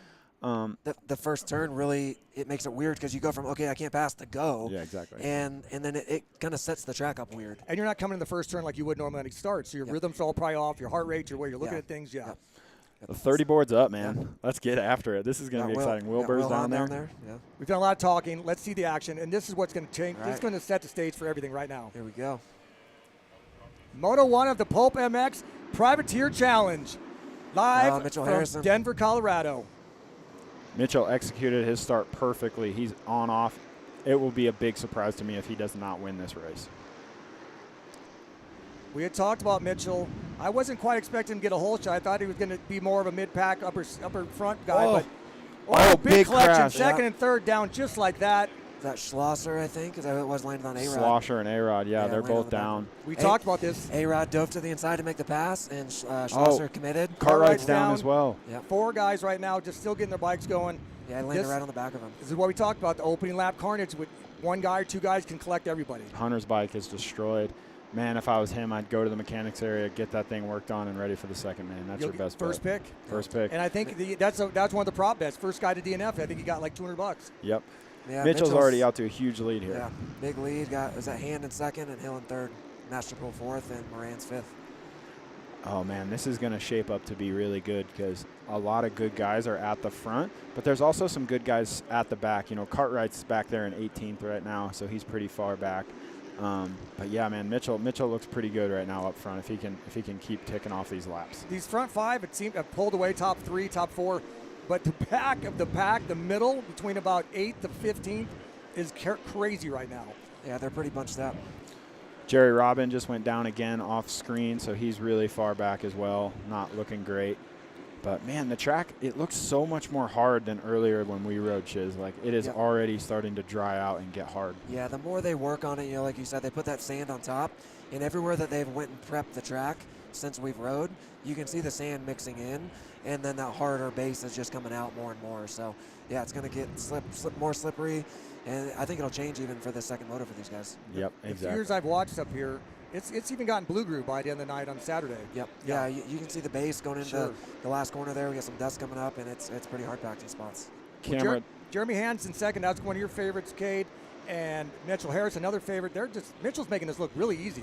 S3: The first turn really, it makes it weird because you go from, okay, I can't pass to go.
S4: Yeah, exactly.
S3: And then it kind of sets the track up weird.
S2: And you're not coming in the first turn like you would normally when it starts. So your rhythm's all probably off, your heart rate, your way you're looking at things,
S4: The 30 board's up, man. Let's get after it. This is going to be exciting. Wilbur's down there.
S3: Yeah.
S2: We've done a lot of talking. Let's see the action. And this is what's going to change.
S3: Right.
S2: This is going to set the stage for everything right now.
S3: Here we go.
S2: Moto 1 of the PulpMX Privateer Challenge. Live
S3: Mitchell
S2: from
S3: Harrison.
S2: Denver, Colorado.
S4: Mitchell executed his start perfectly. He's on off. It will be a big surprise to me if he does not win this race.
S2: We had talked about Mitchell. I wasn't quite expecting him to get a hole shot. I thought he was going to be more of a mid-pack, upper front guy. But big collection.
S4: crash.
S2: Second and third down just like that.
S3: Is that Schlosser, I think? Is that who it was landed on A-Rod?
S4: Slosher and A-Rod, they're
S3: landed
S4: both
S3: on the
S4: down.
S2: We talked about this.
S3: A-Rod dove to the inside to make the pass, and Schlosser committed.
S4: Cartwright's down as well.
S3: Yep.
S2: 4 guys right now just still getting their bikes going.
S3: Yeah, he landed right on the back of him.
S2: This is what we talked about, the opening lap carnage. With 1 guy or 2 guys can collect everybody.
S4: Hunter's bike is destroyed. Man, if I was him, I'd go to the mechanics area, get that thing worked on and ready for the second man. That's your best
S2: first
S4: bet.
S2: pick.
S4: First pick.
S2: And I think that's one of the prop bets. First guy to DNF, I think he got like $200.
S4: Yep.
S3: Yeah,
S4: Mitchell's already out to a huge lead here.
S3: Yeah, big lead. Was that Hand in second and Hill in third, Masterpool fourth, and Moran's fifth.
S4: Oh, man, this is going to shape up to be really good because a lot of good guys are at the front, but there's also some good guys at the back. Cartwright's back there in 18th right now, so he's pretty far back. But yeah, man, Mitchell looks pretty good right now up front if he can keep ticking off these laps.
S2: These front 5, it seemed, have pulled away top 3, top 4, but the back of the pack, the middle between about 8th to 15th, is crazy right now.
S3: Yeah, they're pretty bunched up.
S4: Jerry Robin just went down again off screen, so he's really far back as well, not looking great. But, man, the track, it looks so much more hard than earlier when we rode Chiz. Like, it is already starting to dry out and get hard.
S3: Yeah, the more they work on it, like you said, they put that sand on top, and everywhere that they've went and prepped the track since we've rode, you can see the sand mixing in, and then that harder base is just coming out more and more. So, yeah, it's going to get more slippery, and I think it'll change even for the second moto for these guys.
S4: Yep,
S2: The
S4: exactly.
S2: years I've watched up here, it's even gotten blue groove by the end of the night on Saturday.
S3: Yep.
S2: Yeah.
S3: Yeah, you can see the base going into the last corner there. We got some dust coming up, and it's pretty hard packed in spots.
S4: camera.
S2: Jeremy Hand's in second. That's one of your favorites, Cade. And Mitchell Harris, another favorite. Mitchell's making this look really easy.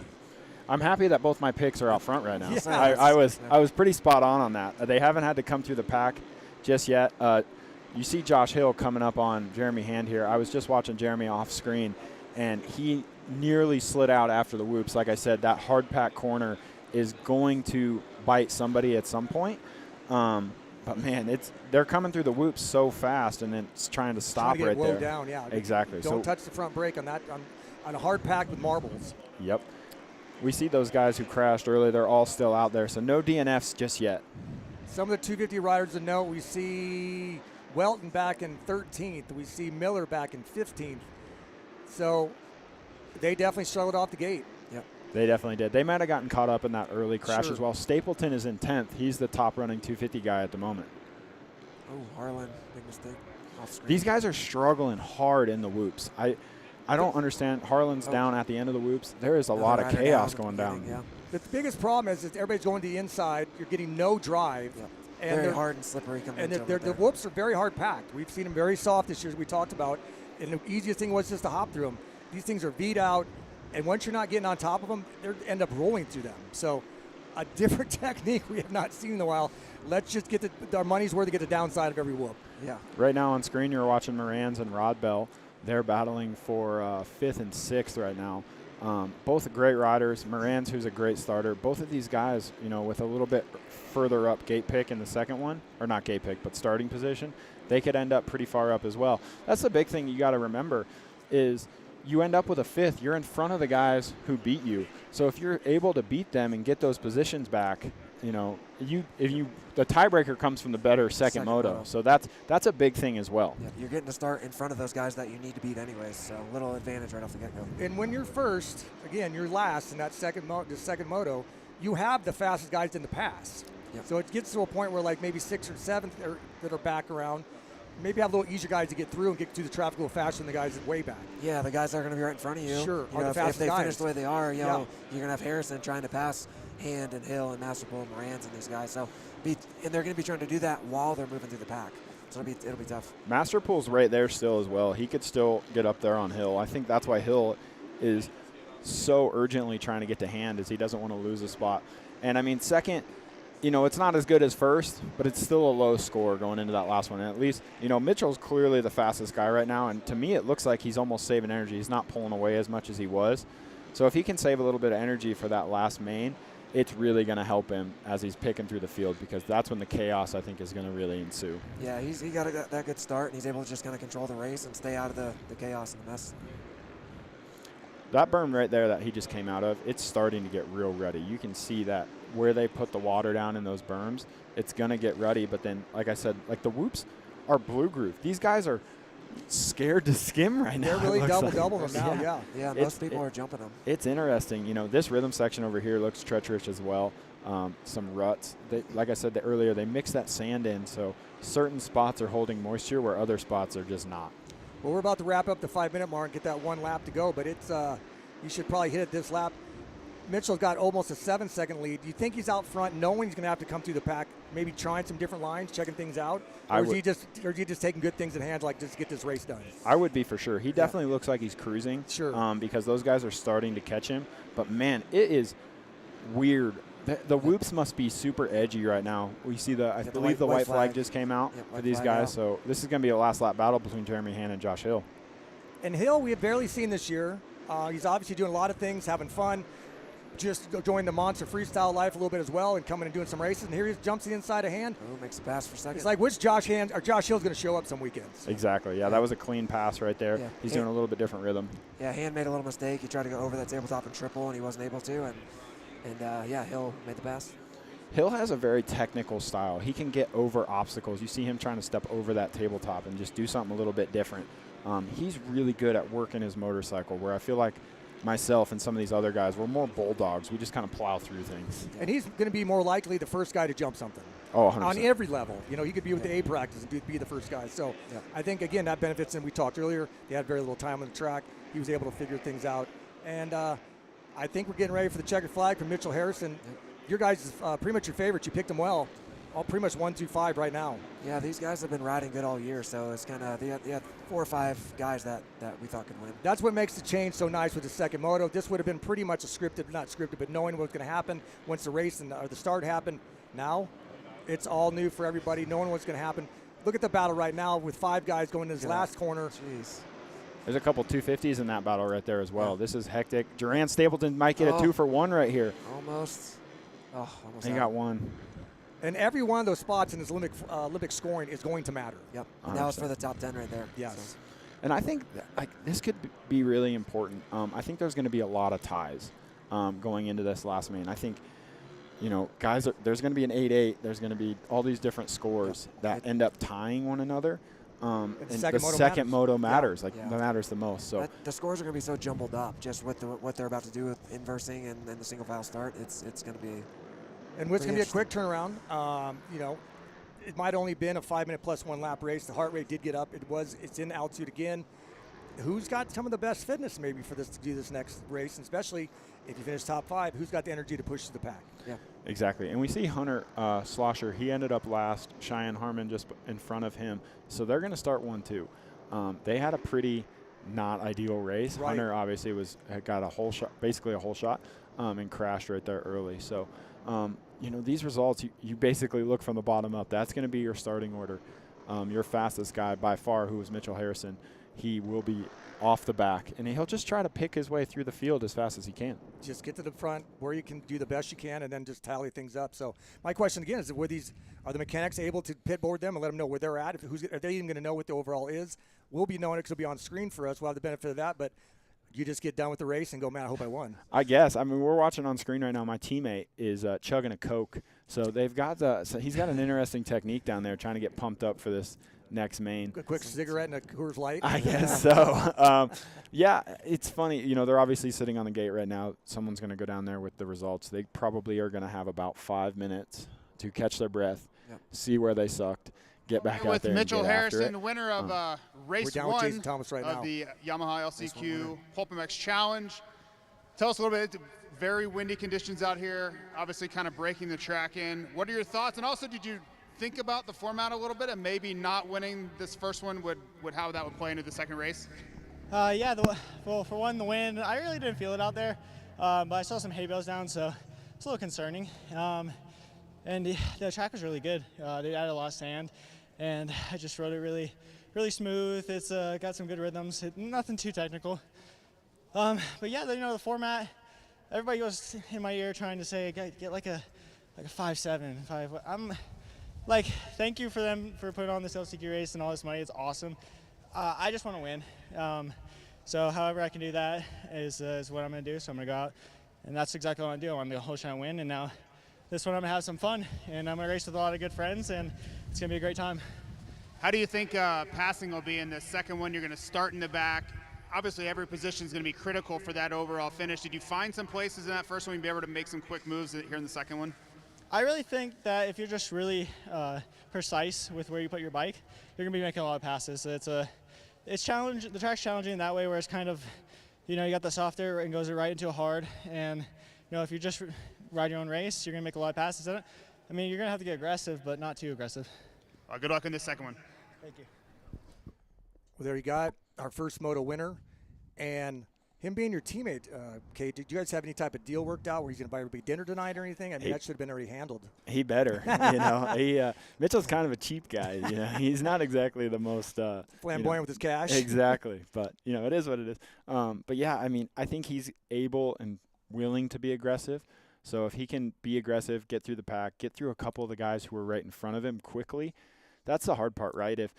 S4: I'm happy that both my picks are out front right now.
S2: Yes.
S4: I was pretty spot on that. They haven't had to come through the pack just yet. You see Josh Hill coming up on Jeremy Hand here. I was just watching Jeremy off screen, and he nearly slid out after the whoops. Like I said, that hard pack corner is going to bite somebody at some point. But man, they're coming through the whoops so fast, and it's trying to stop right there.
S2: Down, yeah.
S4: Exactly.
S2: Don't touch the front brake on that on a hard pack with marbles.
S4: Yep. We see those guys who crashed early. They're all still out there, so no DNFs just yet.
S2: Some of the 250 riders to note, we see Welton back in 13th. We see Miller back in 15th. So they definitely struggled off the gate.
S3: Yep.
S4: They definitely did. They might have gotten caught up in that early crash
S2: Sure.
S4: as well. Stapleton is in 10th. He's the top running 250 guy at the moment.
S3: Oh, Harlan, big mistake. Off screen.
S4: These guys are struggling hard in the whoops. I don't understand. Harlan's down at the end of the whoops. There is a lot of
S3: Rider
S4: chaos
S3: down at
S4: going
S3: the
S4: down.
S3: beginning,
S2: The biggest problem is that everybody's going to the inside. You're getting no drive.
S3: Yeah.
S2: And
S3: Very hard and slippery coming
S2: And
S3: into
S2: the whoops are very hard packed. We've seen them very soft this year, as we talked about. And the easiest thing was just to hop through them. These things are V'd out. And once you're not getting on top of them, they end up rolling through them. So a different technique we have not seen in a while. Let's just get our money's worth to get the downside of every whoop.
S3: Yeah.
S4: Right now on screen, you're watching Moran's and Rod Bell. They're battling for 5th and 6th right now. Both great riders. Moran's, who's a great starter. Both of these guys, with a little bit further up gate pick in the second one, or not gate pick, but starting position, they could end up pretty far up as well. That's the big thing you got to remember is you end up with a 5th. You're in front of the guys who beat you. So if you're able to beat them and get those positions back, the tiebreaker comes from the better second moto. So that's a big thing as well.
S3: Yeah, you're getting to start in front of those guys that you need to beat anyways. So a little advantage right off the get-go.
S2: And when you're first, again, you're last in that second moto, you have the fastest guys in the pass.
S3: Yep.
S2: So it gets to a point where like maybe 6th or 7th that are back around, maybe have a little easier guys to get through and get through the traffic a little faster than the guys that way back.
S3: Yeah, the guys that are going to be right in front of you.
S2: Sure,
S3: You
S2: are
S3: know,
S2: the
S3: if
S2: fastest
S3: they
S2: guys.
S3: finish the way they are,
S2: Yeah.
S3: you're going to have Harrison trying to pass Hand and Hill and Masterpool and Morans and these guys. So and they're going to be trying to do that while they're moving through the pack. So it'll be tough.
S4: Masterpool's right there still as well. He could still get up there on Hill. I think that's why Hill is so urgently trying to get to Hand, is he doesn't want to lose a spot. And I mean, second, it's not as good as first, but it's still a low score going into that last one. And at least, Mitchell's clearly the fastest guy right now. And to me, it looks like he's almost saving energy. He's not pulling away as much as he was. So if he can save a little bit of energy for that last main, it's really going to help him as he's picking through the field, because that's when the chaos, I think, is going to really ensue.
S3: Yeah, he got that good start, and he's able to just kind of control the race and stay out of the chaos and the mess.
S4: That berm right there that he just came out of, it's starting to get real ruddy. You can see that where they put the water down in those berms, it's going to get ruddy. But then, like I said, like the whoops are blue groove. These guys are scared to skim right now.
S2: They're really double them now,
S3: Yeah,
S2: yeah.
S3: most people are jumping them.
S4: It's interesting. This rhythm section over here looks treacherous as well. Some ruts. Like I said earlier, they mix that sand in, so certain spots are holding moisture where other spots are just not.
S2: Well, we're about to wrap up the 5-minute mark, get that one lap to go, but it's you should probably hit it this lap. Mitchell's got almost a 7-second lead. Do you think he's out front knowing he's going to have to come through the pack, maybe trying some different lines, checking things out? Or is he just taking good things in hand, like just get this race done?
S4: I would be for sure. He definitely looks like he's cruising.
S2: Sure.
S4: Because those guys are starting to catch him. But, man, it is weird. The whoops must be super edgy right now. We see I believe the white flag just came out for these guys.
S3: Out.
S4: So this is going to be a last lap battle between Jeremy Hand and Josh Hill.
S2: And Hill, we have barely seen this year. He's obviously doing a lot of things, having fun. Just joined the Monster Freestyle life a little bit as well and coming and doing some races. And here he jumps the inside of Hand.
S3: Oh, makes a pass for second.
S2: It's like, which Josh Hill's going to show up some weekends?
S4: Exactly. Yeah, that was a clean pass right there.
S3: Yeah.
S4: He's doing a little bit different rhythm.
S3: Yeah, Hand made a little mistake. He tried to go over that tabletop and triple, and he wasn't able to. And Hill made the pass.
S4: Hill has a very technical style. He can get over obstacles. You see him trying to step over that tabletop and just do something a little bit different. He's really good at working his motorcycle, where I feel like myself and some of these other guys, we're more bulldogs. We just kind of plow through things.
S2: And he's going to be more likely the first guy to jump something.
S4: Oh, 100%.
S2: On every level. He could be with the A practice and be the first guy. So I think, again, that benefits him. We talked earlier. They had very little time on the track. He was able to figure things out. And I think we're getting ready for the checkered flag from Mitchell Harrison. Your guys is pretty much your favorite. You picked him well. all pretty much 1, 2, 5 right now.
S3: Yeah, these guys have been riding good all year, so it's kind of they had 4 or 5 guys that we thought could win.
S2: That's what makes the change so nice with the second moto. This would have been pretty much a scripted, not scripted, but knowing what's going to happen once the race or the start happened. Now, it's all new for everybody, knowing what's going to happen. Look at the battle right now with 5 guys going to this last corner.
S3: Jeez.
S4: There's a couple 250s in that battle right there as well. Yeah. This is hectic. Duran Stapleton might get a 2 for 1 right here.
S3: Almost. Oh, almost.
S4: He got 1.
S2: And every one of those spots in his Olympic scoring is going to matter.
S3: Yep. And that was for the top 10 right there.
S2: Yes.
S3: So.
S4: And I think this could be really important. I think there's going to be a lot of ties going into this last main. I think, guys, there's going to be an 8-8. There's going to be all these different scores that end up tying one another. And the second moto matters. That matters the most. So
S3: the scores are going to be so jumbled up just with what they're about to do with inversing and the single file start. It's going to be.
S2: And it's going to be a quick turnaround. It might only been a 5-minute plus 1 lap race. The heart rate did get up. It's in altitude again. Who's got some of the best fitness maybe for this to do this next race, and especially if you finish top 5, who's got the energy to push to the pack?
S3: Yeah,
S4: exactly. And we see Hunter Slosher. He ended up last. Cheyenne Harmon just in front of him. So they're going to start 1-2. They had a pretty not ideal race.
S2: Right.
S4: Hunter obviously got a whole shot, basically a whole shot, and crashed right there early. So. These results, you basically look from the bottom up. That's going to be your starting order. Your fastest guy by far, who is Mitchell Harrison, he will be off the back, and he'll just try to pick his way through the field as fast as he can.
S2: Just get to the front where you can do the best you can and then just tally things up. So my question again is, are the mechanics able to pit board them and let them know where they're at? Are they even going to know what the overall is? We'll be knowing it because it'll be on screen for us. We'll have the benefit of that, but you just get done with the race and go, man, I hope I won.
S4: I guess. I mean, we're watching on screen right now. My teammate is chugging a Coke. So they've got so he's got an interesting technique down there trying to get pumped up for this next main.
S2: A quick cigarette and a Coors Light.
S4: I guess so. Yeah, it's funny. They're obviously sitting on the gate right now. Someone's going to go down there with the results. They probably are going to have about 5 minutes to catch their breath, see where they sucked, get back out there
S5: with Mitchell
S4: and get
S5: Harrison,
S4: after it.
S5: winner of race
S2: down
S5: 1
S2: with Jason Thomas right
S5: of
S2: now.
S5: the Yamaha LCQ PulpMX Challenge. Tell us a little bit. Very windy conditions out here, obviously kind of breaking the track in. What are your thoughts? And also, did you think about the format a little bit and maybe not winning this first one would how that would play into the second race?
S7: For one, the wind, I really didn't feel it out there, but I saw some hay bales down, so it's a little concerning. And the track was really good. They added a lot of sand, and I just rode it really, really smooth. It's got some good rhythms. Nothing too technical. But yeah, the format. Everybody goes in my ear trying to say get like a 5.7, 5. I'm like, thank you for them for putting on this LCQ race and all this money. It's awesome. I just want to win. So however I can do that is what I'm going to do. So I'm going to go out, and that's exactly what I'm going to do. I'm going to whole shot win, and now this one I'm going to have some fun, and I'm going to race with a lot of good friends, and it's going to be a great time.
S5: How do you think passing will be in the second one? You're going to start in the back. Obviously, every position is going to be critical for that overall finish. Did you find some places in that first one you'd be able to make some quick moves here in the second one?
S7: I really think that if you're just really precise with where you put your bike, you're going to be making a lot of passes. So it's challenge. The track's challenging in that way, where it's kind of, you got the softer and goes right into a hard. And if you just ride your own race, you're going to make a lot of passes in it. I mean, you're going to have to get aggressive, but not too aggressive.
S5: Good luck in this second one.
S7: Thank you.
S2: Well, there you got our first moto winner, and him being your teammate. Cade, did you guys have any type of deal worked out where he's going to buy everybody dinner tonight or anything? I mean, that should have been already handled.
S4: He better. Mitchell's kind of a cheap guy. He's not exactly the most
S2: flamboyant with his cash.
S4: Exactly, but it is what it is. But yeah, I mean, I think he's able and willing to be aggressive. So if he can be aggressive, get through the pack, get through a couple of the guys who are right in front of him quickly, that's the hard part, right? If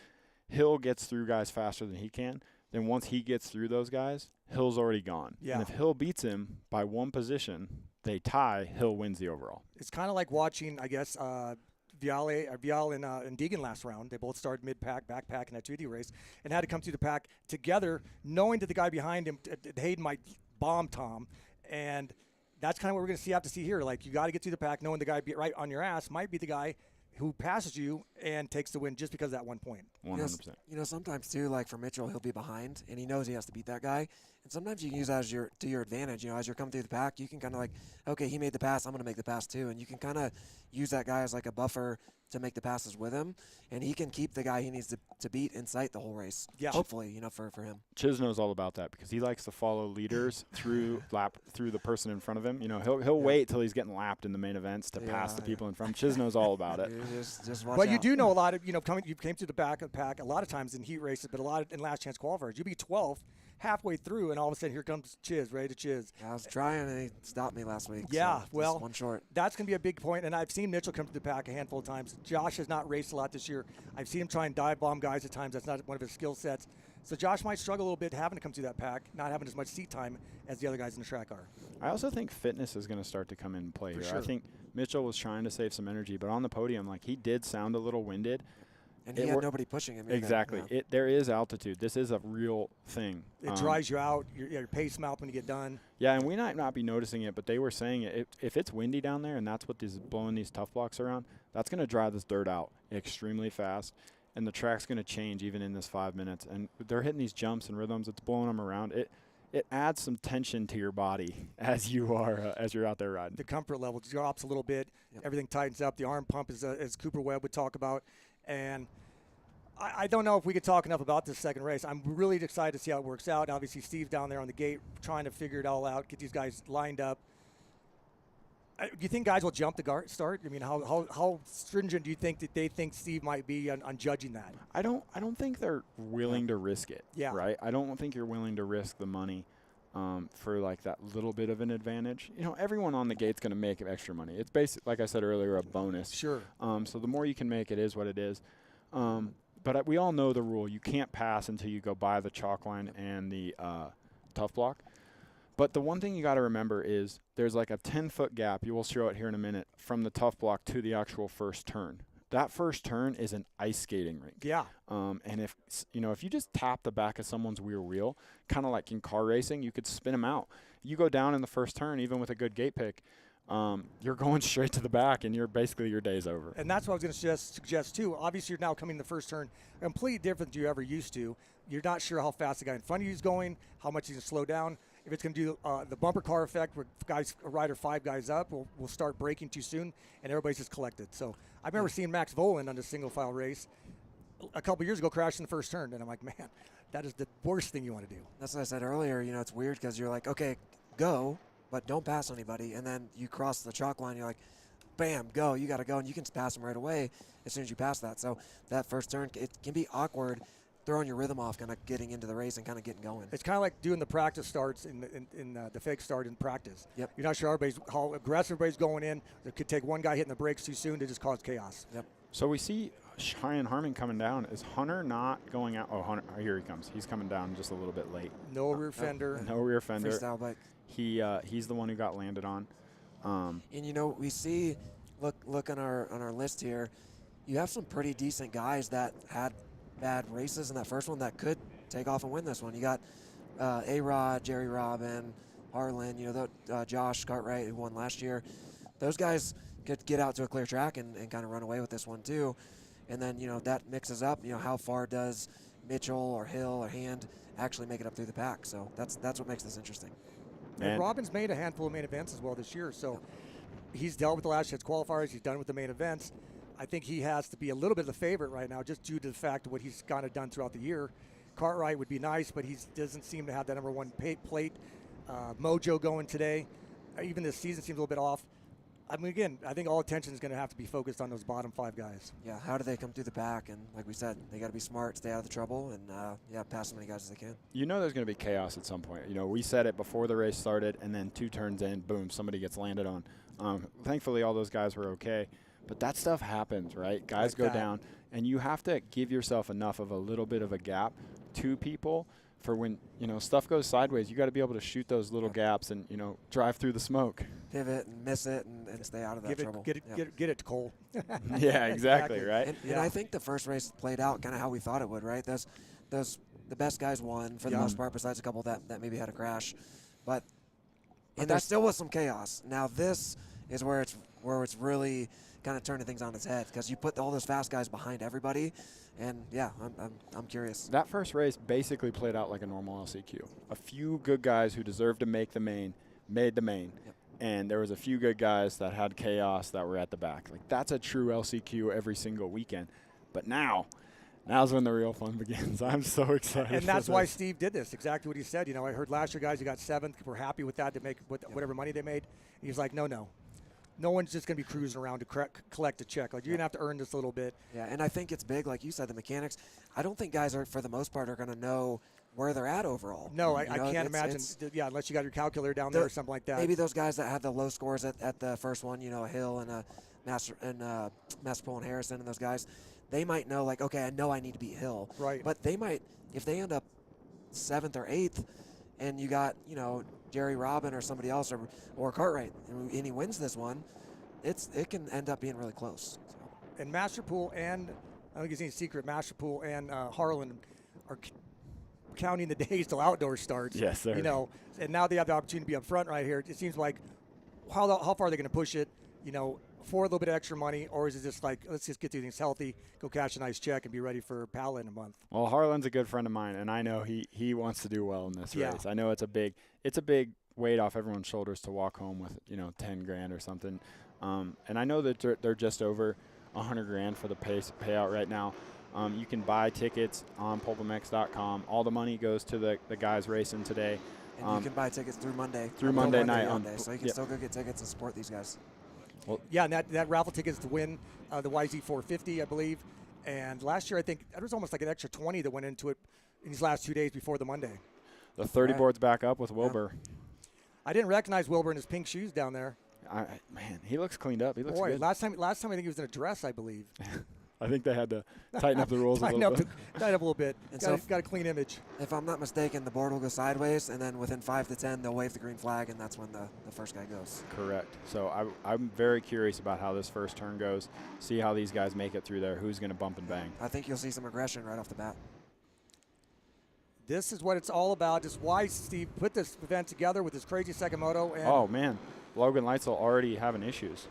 S4: Hill gets through guys faster than he can, then once he gets through those guys, Hill's already gone.
S2: Yeah.
S4: And if Hill beats him by one position, they tie, Hill wins the overall.
S2: It's kind of like watching, I guess, Vial and Deegan last round. They both started mid-pack, backpack in that 2D race and had to come through the pack together, knowing that the guy behind him, Hayden, might bomb Tom. And that's kind of what we're going to have to see here. Like, you got to get through the pack, knowing the guy right on your ass might be the guy who passes you and takes the win just because of that 1 point.
S4: 100%.
S3: Sometimes too, like for Mitchell, he'll be behind and he knows he has to beat that guy, And sometimes you can use that as to your advantage. You know, as you're coming through the pack, you can kind of like, okay, he made the pass, I'm going to make the pass too. And you can kind of use that guy as like a buffer to make the passes with him. And he can keep the guy he needs to beat in sight the whole race.
S2: Yeah.
S3: Hopefully, you know, for him.
S4: Chiz knows all about that because he likes to follow leaders through the person in front of him. You know, he'll wait till he's getting lapped in the main events to pass the people in front. Chiz knows all about it.
S3: Just watch
S2: But
S3: out.
S2: you do know a lot of, you came through the back of the pack a lot of times in heat races, but a lot in last chance qualifiers. You be 12th halfway through, and all of a sudden here comes Chiz, ready to Chiz.
S3: I was trying, and he stopped me last week.
S2: Yeah,
S3: so
S2: well,
S3: just one short.
S2: That's going to be a big point, and I've seen Mitchell come to the pack a handful of times. Josh has not raced a lot this year. I've seen him try and dive bomb guys at times. That's not one of his skill sets. So Josh might struggle a little bit having to come through that pack, not having as much seat time as the other guys in the track are.
S4: I also think fitness is going to start to come in play here.
S2: sure.
S4: I think Mitchell was trying to save some energy, but on the podium, like, he did sound a little winded.
S3: And he had nobody pushing him either.
S4: Exactly.
S3: Yeah.
S4: There is altitude. This is a real thing.
S2: It dries you out, your pace mouth when you get done.
S4: Yeah, and we might not be noticing it, but they were saying it. If it's windy down there and that's what is blowing these tough blocks around, that's going to dry this dirt out extremely fast, and the track's going to change even in this 5 minutes. And they're hitting these jumps and rhythms. It's blowing them around. It adds some tension to your body as you're out there riding.
S2: The comfort level drops a little bit.
S3: Yep. Everything
S2: Everything tightens up. The arm pump is as Cooper Webb would talk about. And I don't know if we could talk enough about this second race. I'm really excited to see how it works out. Obviously, Steve's down there on the gate trying to figure it all out, get these guys lined up. Do you think guys will jump the start? I mean, how stringent do you think that they think Steve might be on judging that?
S4: I don't think they're willing to risk it.
S2: Yeah.
S4: Right. I don't think you're willing to risk the money for like that little bit of an advantage. You know, everyone on the gate's going to make extra money. It's basically, like I said earlier, a bonus.
S2: Sure.
S4: So the more you can make, it is what it is. But we all know the rule. You can't pass until you go by the chalk line and the tough block. But the one thing you got to remember is there's like a 10-foot gap, you will show it here in a minute, from the tough block to the actual first turn. That first turn is an ice skating rink.
S2: Yeah.
S4: And if you just tap the back of someone's rear wheel, kind of like in car racing, you could spin them out. You go down in the first turn, even with a good gate pick, you're going straight to the back, and your day's over.
S2: And that's what I was going to suggest too. Obviously, you're now coming in the first turn, completely different than you ever used to. You're not sure how fast the guy in front of you is going, how much he's going to slow down. If it's going to do the bumper car effect where a rider 5 guys up, we'll start braking too soon, and everybody's just collected. So I remember seeing Max Voland on the single file race a couple years ago crash in the first turn, and I'm like, man, that is the worst thing you want to do.
S3: That's what I said earlier. You know, it's weird because you're like, okay, go, but don't pass anybody. And then you cross the chalk line, you're like, bam, go. You got to go, and you can pass them right away as soon as you pass that. So that first turn, it can be awkward, throwing your rhythm off, kind of getting into the race and kind of getting going.
S2: It's kind of like doing the practice starts in the fake start in practice.
S3: Yep.
S2: You're not sure how aggressive everybody's going in. It could take one guy hitting the brakes too soon to just cause chaos.
S3: Yep.
S4: So we see Cheyenne Harmon coming down. Is Hunter not going out? Oh, Hunter, here he comes. He's coming down just a little bit late.
S2: No rear fender.
S4: No rear fender.
S3: Freestyle bike.
S4: He's the one who got landed on.
S3: And you know, we see, look on our list here, you have some pretty decent guys that had bad races in that first one that could take off and win this one. You got A-Rod, Jerry Robin, Harlan, you know, Josh Cartwright, who won last year. Those guys could get out to a clear track and kind of run away with this one too. And then, you know, that mixes up, you know, how far does Mitchell or Hill or Hand actually make it up through the pack. So that's what makes this interesting.
S2: And Robin's made a handful of main events as well this year. So he's dealt with the last chance qualifiers. He's done with the main events. I think he has to be a little bit of the favorite right now just due to the fact of what he's kind of done throughout the year. Cartwright would be nice, but he doesn't seem to have that number one plate mojo going today. Even this season seems a little bit off. I mean, again, I think all attention is going to have to be focused on those bottom 5 guys.
S3: Yeah, how do they come through the pack? And like we said, they got to be smart, stay out of the trouble, and pass as many guys as they can.
S4: You know there's going to be chaos at some point. You know, we said it before the race started, and then 2 turns in, boom, somebody gets landed on. Thankfully, all those guys were okay. But that stuff happens, right? Guys go down, and you have to give yourself enough of a little bit of a gap to people for when, you know, stuff goes sideways. You got to be able to shoot those little gaps and, you know, drive through the smoke.
S3: Pivot and miss it and stay out of that trouble.
S2: Get it, Cole.
S4: Yeah, exactly, right?
S3: And I think the first race played out kind of how we thought it would, right? The best guys won for the most part, besides a couple that maybe had a crash. But there still was some chaos. Now this is where where it's really kind of turning things on its head because you put all those fast guys behind everybody, and yeah, I'm curious.
S4: That first race basically played out like a normal LCQ. A few good guys who deserved to make the main made the main.
S3: Yep.
S4: And there was a few good guys that had chaos that were at the back. Like, that's a true LCQ every single weekend. But now's when the real fun begins. I'm so excited.
S2: And that's why Steve did this, exactly what he said. You know, I heard last year guys who got 7th were happy with that to make whatever money they made. He's like, no. No one's just going to be cruising around to collect a check. Like, you're going to have to earn this a little bit.
S3: Yeah, and I think it's big, like you said, the mechanics. I don't think guys are, for the most part, are going to know where they're at overall.
S2: No, I can't imagine. Yeah, unless you got your calculator down there or something like that.
S3: Maybe those guys that had the low scores at the first one, you know, Hill and Masterpool and Harrison and those guys, they might know, like, okay, I know I need to beat Hill.
S2: Right.
S3: But they might, if they end up 7th or 8th, and you got, you know, Jerry Robin or somebody else or Cartwright, and he wins this one, it can end up being really close. So.
S2: And Masterpool and, I don't think it's any secret, Masterpool and Harlan are counting the days till outdoor starts.
S4: Yes, sir.
S2: You know, and now they have the opportunity to be up front right here. It seems like how far are they going to push it, you know, for a little bit of extra money, or is it just like, let's just get these things healthy, go cash a nice check, and be ready for Pala in a month?
S4: Well, Harlan's a good friend of mine, and I know he wants to do well in this race. I know it's a big weight off everyone's shoulders to walk home with, you know, 10 grand or something. And I know that they're just over 100 grand for the payout right now. You can buy tickets on PulpMX.com. All the money goes to the guys racing today.
S3: And you can buy tickets through Monday.
S4: Through Monday night.
S3: So you can still go get tickets and support these guys.
S2: Well, yeah, and that raffle tickets to win the YZ450, I believe. And last year, I think there was almost like an extra 20 that went into it in these last 2 days before the Monday.
S4: The 30 board's back up with Wilbur.
S2: Yeah. I didn't recognize Wilbur in his pink shoes down there.
S4: Man, he looks cleaned up. He looks
S2: good. Last time I think he was in a dress, I believe.
S4: I think they had to tighten up the rules a little bit.
S2: Tighten up a little bit.
S3: And
S2: got a clean image.
S3: If I'm not mistaken, the board will go sideways, and then within 5 to 10, they'll wave the green flag, and that's when the first guy goes.
S4: Correct. So I'm very curious about how this first turn goes. See how these guys make it through there. Who's going to bump and bang?
S3: I think you'll see some aggression right off the bat.
S2: This is what it's all about. Just why Steve put this event together with his crazy second moto. And
S4: oh, man. Logan Leitzel already having issues.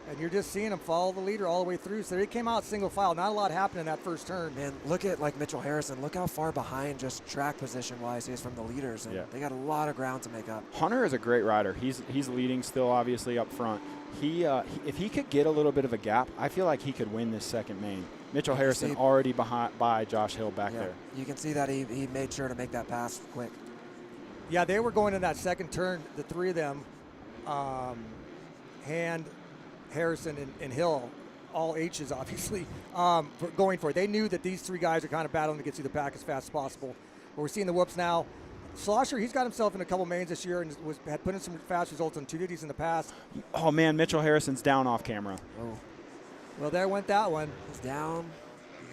S2: And you're just seeing him follow the leader all the way through. So he came out single file. Not a lot happened in that first turn.
S3: Man, look at like Mitchell Harrison. Look how far behind just track position-wise he is from the leaders. And they got a lot of ground to make up.
S4: Hunter is a great rider. He's leading still, obviously, up front. If he could get a little bit of a gap, I feel like he could win this second main. Mitchell Harrison already by Josh Hill back there.
S3: You can see that he made sure to make that pass quick.
S2: Yeah, they were going in that second turn, the three of them, Hand, Harrison, and Hill, all H's obviously, going for it. They knew that these three guys are kind of battling to get through the pack as fast as possible. But we're seeing the whoops now. Slosher, he's got himself in a couple mains this year and had put in some fast results on 250s in the past.
S4: Oh, man, Mitchell Harrison's down off camera.
S3: Oh.
S2: Well, there went that one.
S3: He's down.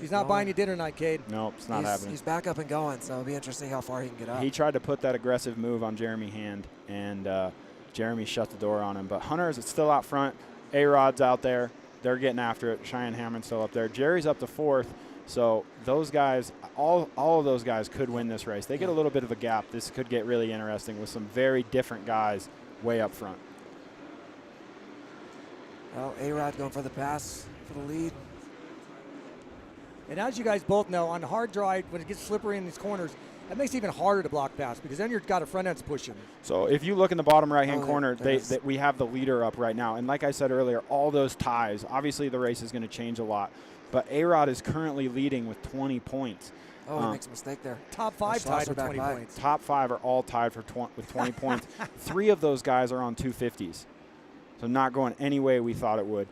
S2: He's not buying you dinner tonight, Cade.
S4: Nope, it's not happening.
S3: He's back up and going, so it'll be interesting how far he can get up.
S4: He tried to put that aggressive move on Jeremy Hand, and Jeremy shut the door on him. But Hunter's still out front. A-Rod's out there. They're getting after it. Cheyenne Hammond's still up there. Jerry's up to fourth. So those guys, all of those guys could win this race. They get a little bit of a gap. This could get really interesting with some very different guys way up front.
S3: Well, A-Rod going for the pass for the lead.
S2: And as you guys both know, on the hard drive, when it gets slippery in these corners, that makes it even harder to block pass because then you've got a front end's pushing.
S4: So if you look in the bottom right-hand corner, we have the leader up right now. And like I said earlier, all those ties, obviously the race is going to change a lot. But A-Rod is currently leading with 20 points.
S3: Oh, he makes a mistake there.
S2: Top 5 tied with 20 points.
S4: Top 5 are all tied with 20 points. 3 of those guys are on 250s. So not going any way we thought it would.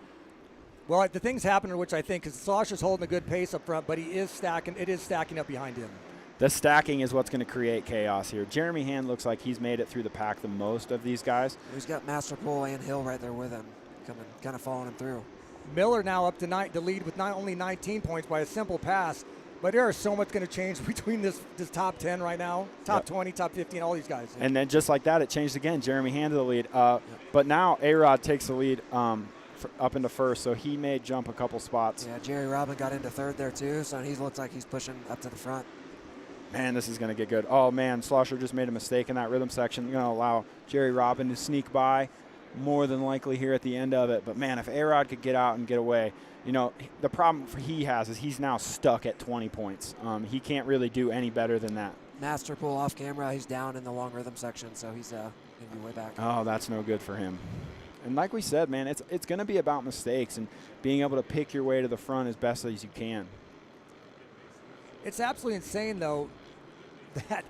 S2: Well, the things happening, which I think, is Sasha's holding a good pace up front, but he is stacking. It is stacking up behind him.
S4: The stacking is what's going to create chaos here. Jeremy Hand looks like he's made it through the pack the most of these guys.
S3: He's got Masterpool and Hill right there with him, kind of following him through.
S2: Miller now up to the lead with not only 19 points by a simple pass, but there is so much going to change between this top 10 right now, top 20, top 15, all these guys.
S4: And then just like that, it changed again. Jeremy Hand to the lead. But now A-Rod takes the lead up into first, so he may jump a couple spots.
S3: Yeah, Jerry Robin got into third there too, so he looks like he's pushing up to the front.
S4: Man, this is going to get good. Oh, man, Slosher just made a mistake in that rhythm section. Going to allow Jerry Robin to sneak by. more than likely here at the end of it. But, man, if A-Rod could get out and get away, you know, the problem he has is he's now stuck at 20 points. He can't really do any better than that.
S3: Master pull off camera. He's down in the long rhythm section, so he's going to be way back.
S4: Oh, that's no good for him. And like we said, man, it's going to be about mistakes and being able to pick your way to the front as best as you can.
S2: It's absolutely insane, though, that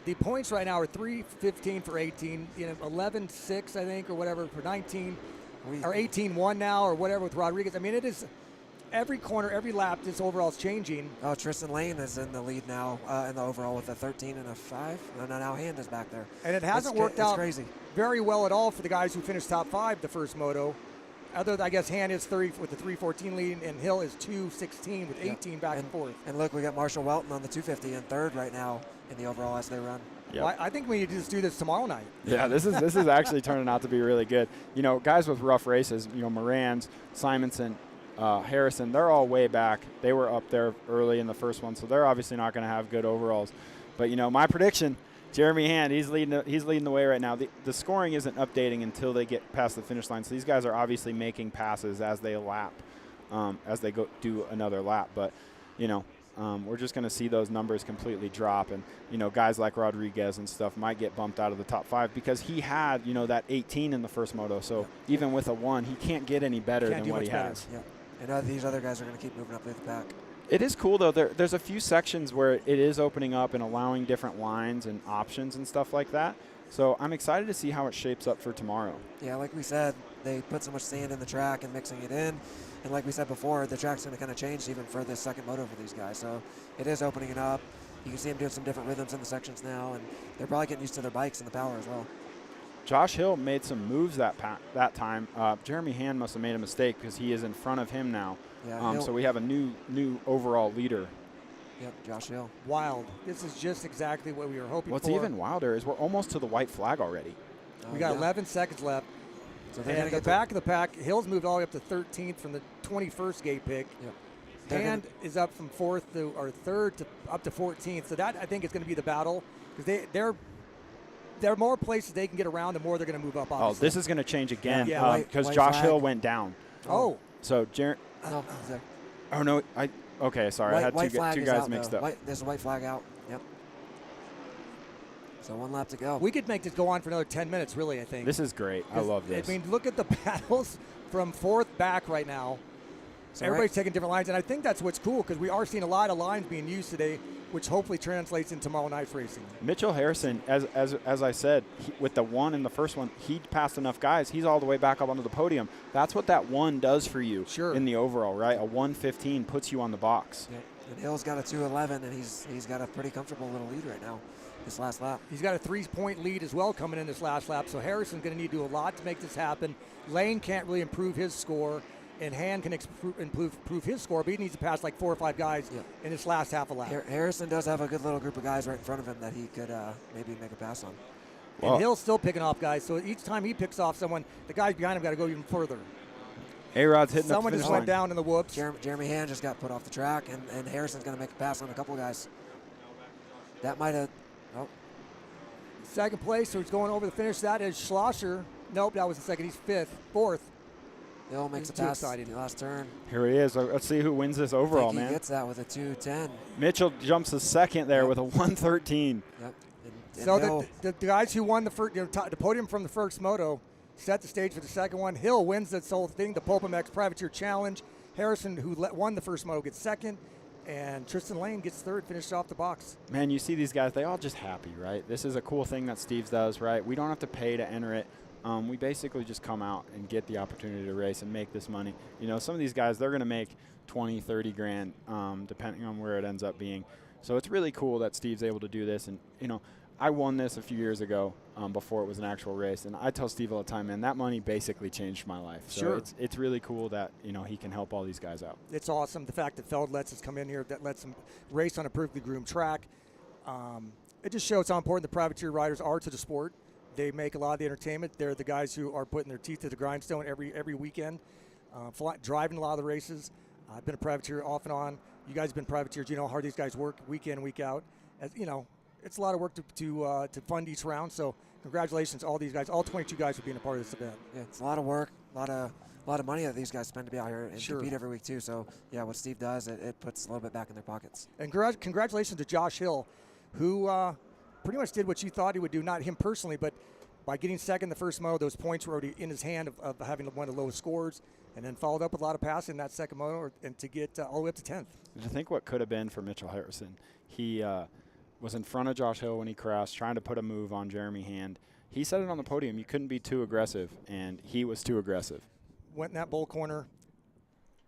S2: the points right now are 3:15 for 18, 11:6, I think, or whatever for 19, or 18:1 now, or whatever with Rodriguez. I mean, it is every corner, every lap, this overall is changing.
S3: Oh, Tristan Lane is in the lead now in the overall with a 13 and a 5. And now Hand is back there.
S2: And it hasn't worked out
S3: crazy.
S2: very well at all for the guys who finished top 5 the first moto. Other than, I guess, Hand is 30 with the 3:14 lead, and Hill is 2:16 with 18 back and forth.
S3: And look, we got Marshall Welton on the 250 in third right now in the overall as they run.
S4: Yep.
S2: Well, I think we need to just do this tomorrow night.
S4: Yeah, this is actually turning out to be really good. You know, guys with rough races, you know, Moran's, Simonson, Harrison, they're all way back. They were up there early in the first one, so they're obviously not going to have good overalls. But, you know, my prediction, Jeremy Hand, he's leading the way right now. The scoring isn't updating until they get past the finish line, so these guys are obviously making passes as they lap, as they go do another lap. But, you know, we're just going to see those numbers completely drop. And, you know, guys like Rodriguez and stuff might get bumped out of the top 5 because he had, you know, that 18 in the first moto. So even with a 1, he can't get any better than what he has.
S3: Yeah. And these other guys are going to keep moving up through the pack.
S4: It is cool, though. There's a few sections where it is opening up and allowing different lines and options and stuff like that. So I'm excited to see how it shapes up for tomorrow.
S3: Yeah, like we said, they put so much sand in the track and mixing it in. And like we said before, the track's going to kind of change even for this second moto for these guys. So it is opening it up. You can see them doing some different rhythms in the sections now, and they're probably getting used to their bikes and the power as well.
S4: Josh Hill made some moves that time. Jeremy Hand must have made a mistake because he is in front of him now.
S3: Yeah,
S4: so we have a new overall leader.
S3: Yep, Josh Hill.
S2: Wild. This is just exactly what we were hoping
S4: What's
S2: for.
S4: even wilder is we're almost to the white flag already.
S2: We got 11 seconds left.
S3: So
S2: and the back of the pack, Hill's moved all the way up to 13th from the 21st gate pick.
S3: Yep.
S2: Hand is up from 4th to, or 3rd to up to 14th. So that, I think, is going to be the battle because there are more places they can get around, the more they're going to move up. Obviously.
S4: Oh, this is going to change again because
S3: white
S4: Josh
S3: flag.
S4: Hill went down.
S2: Oh.
S4: So
S3: No,
S4: oh no, okay, sorry, I had two guys mixed up.
S3: There's a white flag out. Yep. So 1 lap to go.
S2: We could make this go on for another 10 minutes, really, I think.
S4: This is great. I love this.
S2: I mean, look at the battles from 4th back right now. So everybody's taking different lines, and I think that's what's cool because we are seeing a lot of lines being used today, which hopefully translates into tomorrow night's racing.
S4: Mitchell Harrison, as I said, with the 1 in the first one, he passed enough guys. He's all the way back up onto the podium. That's what that 1 does for you in the overall, right? A 1:15 puts you on the box.
S3: Yeah. And Hill's got a 2:11, and he's got a pretty comfortable little lead right now this last lap.
S2: He's got a 3-point lead as well coming in this last lap, so Harrison's going to need to do a lot to make this happen. Lane can't really improve his score, and Hand can improve his score, but he needs to pass like 4 or 5 guys in this last half a lap.
S3: Harrison does have a good little group of guys right in front of him that he could maybe make a pass on.
S2: And Hill's still picking off guys, so each time he picks off someone, the guys behind him got to go even further.
S4: A-Rod's hitting
S2: someone
S4: the
S2: just went down in the whoops.
S3: Jeremy Hand just got put off the track, and Harrison's going to make a pass on a couple of guys. That might have. Oh.
S2: Second place, so he's going over the finish. That is Schlosser. Nope, that was the second. He's 5th, 4th.
S3: Hill makes a pass in the last turn.
S4: Here he is. Let's see who wins this overall,
S3: He
S4: man.
S3: gets that with a 2:10.
S4: Mitchell jumps to 2nd there with a 1:13.
S3: Yep. And
S2: so the guys who won the podium from the first moto set the stage for the second one. Hill wins this whole thing, the PulpMX Privateer Challenge. Harrison, who won the first moto, gets 2nd. And Tristan Lane gets 3rd, finished off the box.
S4: Man, you see these guys, they all just happy, right? This is a cool thing that Steve's does, right? We don't have to pay to enter it. We basically just come out and get the opportunity to race and make this money. You know, some of these guys, they're going to make 20, 30 grand, depending on where it ends up being. So it's really cool that Steve's able to do this. And, you know, I won this a few years ago before it was an actual race. And I tell Steve all the time, man, that money basically changed my life. So it's really cool that, you know, he can help all these guys out.
S2: It's awesome. The fact that Feld lets us come in here, that lets him race on a perfectly groomed track. It just shows how important the privateer riders are to the sport. They make a lot of the entertainment. They're the guys who are putting their teeth to the grindstone every weekend, driving a lot of the races. I've been a privateer off and on. You guys have been privateers. You know how hard these guys work week in, week out. As you know, it's a lot of work to fund each round. So congratulations to all these guys, all 22 guys for being a part of this event.
S3: Yeah, it's a lot of work, a lot of money that these guys spend to be out here and
S2: Sure.
S3: compete every week too. So yeah, what Steve does, it puts a little bit back in their pockets.
S2: And congratulations to Josh Hill, who pretty much did what you thought he would do, not him personally, but by getting second the first moto, those points were already in his hand of having one of the lowest scores, and then followed up with a lot of passing in that second moto and to get all the way up to 10th.
S4: I think what could have been for Mitchell Harrison, he was in front of Josh Hill when he crashed, trying to put a move on Jeremy Hand. He said it on the podium, you couldn't be too aggressive, and he was too aggressive.
S2: Went in that bull corner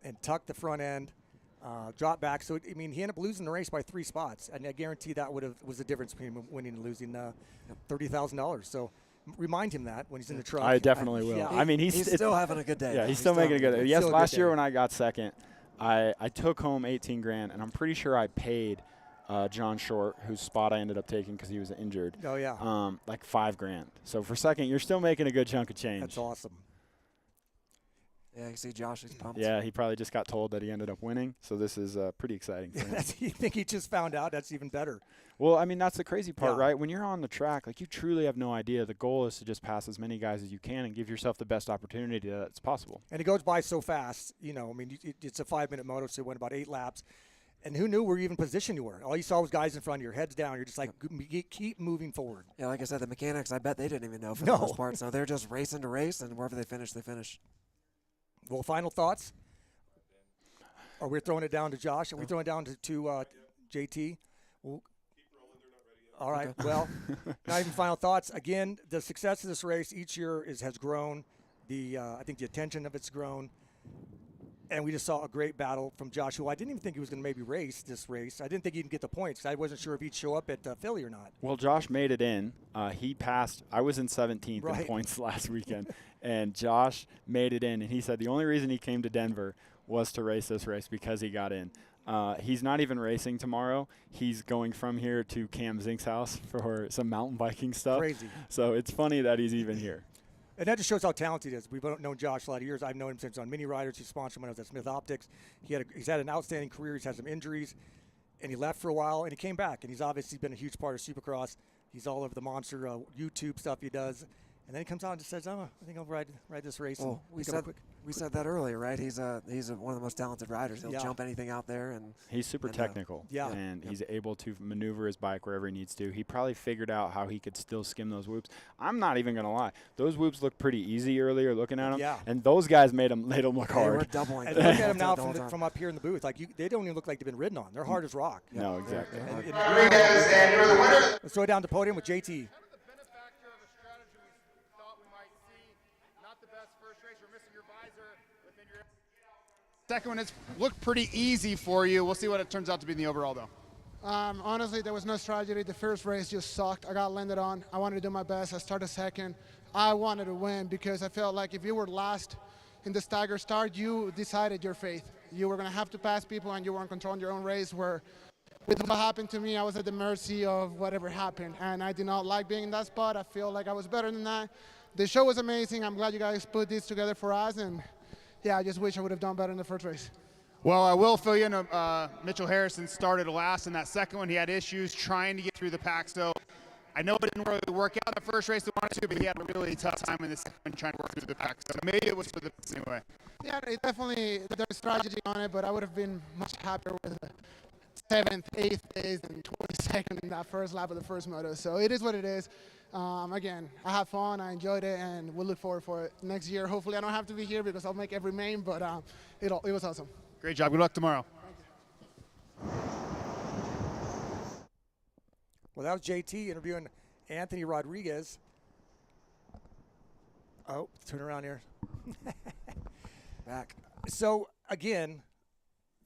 S2: and tucked the front end, dropped back. So, I mean, he ended up losing the race by 3 spots, and I guarantee that was the difference between winning and losing $30,000. So remind him that when he's in the truck.
S4: I definitely will.
S2: Yeah.
S4: I mean,
S3: He's still having a good day.
S4: Yeah, he's still making a good day. Yes,
S2: Still a good
S4: last
S2: day.
S4: year when I got second, I took home 18 grand, and I'm pretty sure I paid John Short, whose spot I ended up taking because he was injured.
S2: Oh, yeah.
S4: Like 5 grand. So for second, you're still making a good chunk of change.
S2: That's awesome.
S3: Yeah, you see Josh, he's pumped.
S4: Yeah, he probably just got told that he ended up winning, so this is pretty exciting for him.
S2: You think he just found out? That's even better.
S4: Well, I mean, that's the crazy part,
S2: Yeah.
S4: right? When you're on the track, like, you truly have no idea. The goal is to just pass as many guys as you can and give yourself the best opportunity that's possible.
S2: And it goes by so fast. You know, I mean, it's a 5-minute moto, so it went about 8 laps. And who knew where even position you were? All you saw was guys in front of you, heads down. You're just like, keep moving forward.
S3: Yeah, like I said, the mechanics, I bet they didn't even know for
S2: No.
S3: the most part. So they're just racing to race, and wherever they finish, they finish.
S2: Well, final thoughts? Are we throwing it down to Josh? Are we throwing it down to JT? Well, all right. Well, not even final thoughts. Again, the success of this race each year has grown. I think the attention of it's grown. And we just saw a great battle from Josh, who I didn't even think he was going to maybe race this race. I didn't think he'd get the points. I wasn't sure if he'd show up at Philly or not.
S4: Well, Josh made it in. He passed. I was in 17th
S2: Right.
S4: in points last weekend, and Josh made it in. And he said the only reason he came to Denver was to race this race because he got in. He's not even racing tomorrow. He's going from here to Cam Zink's house for some mountain biking stuff.
S2: Crazy.
S4: So it's funny that he's even here.
S2: And that just shows how talented he is. We've known Josh a lot of years. I've known him since on Mini Riders. He sponsored when I was at Smith Optics. He's had an outstanding career. He's had some injuries, and he left for a while, and he came back. And he's obviously been a huge part of Supercross. He's all over the Monster YouTube stuff he does. And then he comes out and just says, "Oh, I think I'll ride this race."
S3: Well,
S2: and
S3: we said that earlier, right? He's one of the most talented riders. He'll
S2: Yeah.
S3: jump anything out there, and
S4: He's super
S3: And,
S4: technical,
S2: Yeah.
S4: and he's able to maneuver his bike wherever he needs to. He probably figured out how he could still skim those whoops. I'm not even going to lie. Those whoops looked pretty easy earlier looking at them,
S2: Yeah.
S4: and those guys made them look
S3: they were
S4: hard.
S3: doubling.
S2: And
S3: them
S2: look at him
S3: the
S2: now
S3: whole time.
S2: from up here in the booth. Like they don't even look like they've been ridden on. They're hard as rock.
S4: No, exactly.
S2: Let's go down to the podium with JT.
S5: Kind of the benefactor of a strategy we thought we might see. Not the best first race. You're missing your visor within your. Second one has looked pretty easy for you. We'll see what it turns out to be in the overall, though.
S8: Honestly, there was no strategy. The first race just sucked. I got landed on. I wanted to do my best. I started second. I wanted to win because I felt like if you were last in the stagger start, you decided your fate. You were going to have to pass people, and you weren't controlling your own race. Where with what happened to me, I was at the mercy of whatever happened, and I did not like being in that spot. I feel like I was better than that. The show was amazing. I'm glad you guys put this together for us, and yeah, I just wish I would have done better in the first race.
S5: Well, I will fill you in. Mitchell Harrison started last in that second one. He had issues trying to get through the pack. So I know it didn't really work out the first race he wanted to, but he had a really tough time in the second one trying to work through the pack. So maybe it was for the best anyway.
S8: Yeah, it definitely, there's strategy on it, but I would have been much happier with the 7th, 8th days than 22nd in that first lap of the first moto. So it is what it is. Again, I had fun, I enjoyed it, and we'll look forward for it next year. Hopefully I don't have to be here because I'll make every main, but it was awesome.
S5: Great job. Good luck tomorrow.
S2: Well, that was JT interviewing Anthony Rodriguez. Oh, turn around here.
S3: Back.
S2: So, again,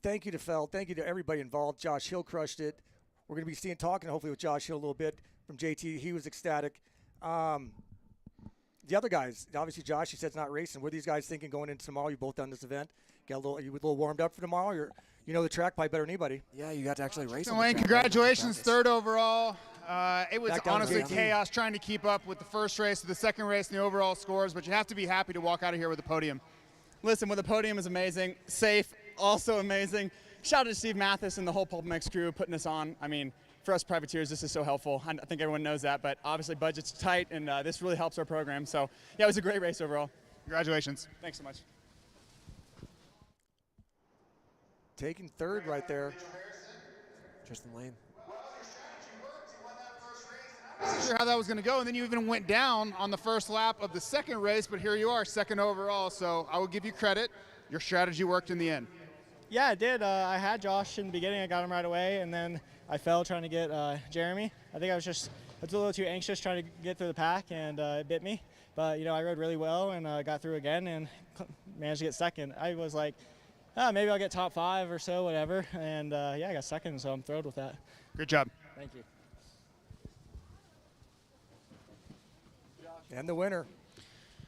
S2: thank you to Feld. Thank you to everybody involved. Josh Hill crushed it. We're going to be talking hopefully with Josh Hill a little bit from JT. He was ecstatic. The other guys, obviously Josh, he said it's not racing. What are these guys thinking going into tomorrow? You both done this event. You a little warmed up for tomorrow? You know the track probably better than anybody.
S3: Yeah, you got to actually race.
S5: So
S3: on the
S5: Wayne,
S3: track.
S5: congratulations, third overall. It was
S2: Back down to
S5: honestly
S2: 18.
S5: chaos trying to keep up with the first race, the second race, and the overall scores, but you have to be happy to walk out of here with a podium.
S9: Listen, with the podium is amazing. Safe, also amazing. Shout out to Steve Mathis and the whole PulpMX crew putting us on. I mean, for us privateers, this is so helpful. I think everyone knows that, but obviously budget's tight, and this really helps our program. So, yeah, it was a great race overall.
S5: Congratulations.
S9: Thanks so much.
S2: Taking third right there.
S3: Tristan Lane.
S5: Not sure how that was going to go, and then you even went down on the first lap of the second race, but here you are, second overall. So I will give you credit. Your strategy worked in the end.
S7: Yeah, it did. I had Josh in the beginning. I got him right away, and then I fell trying to get Jeremy. I think I was a little too anxious trying to get through the pack, and it bit me. But, you know, I rode really well and got through again and managed to get second. I was like, maybe I'll get top 5 or so, whatever. And, yeah, I got second, so I'm thrilled with that.
S5: Good job.
S7: Thank you.
S2: And the winner,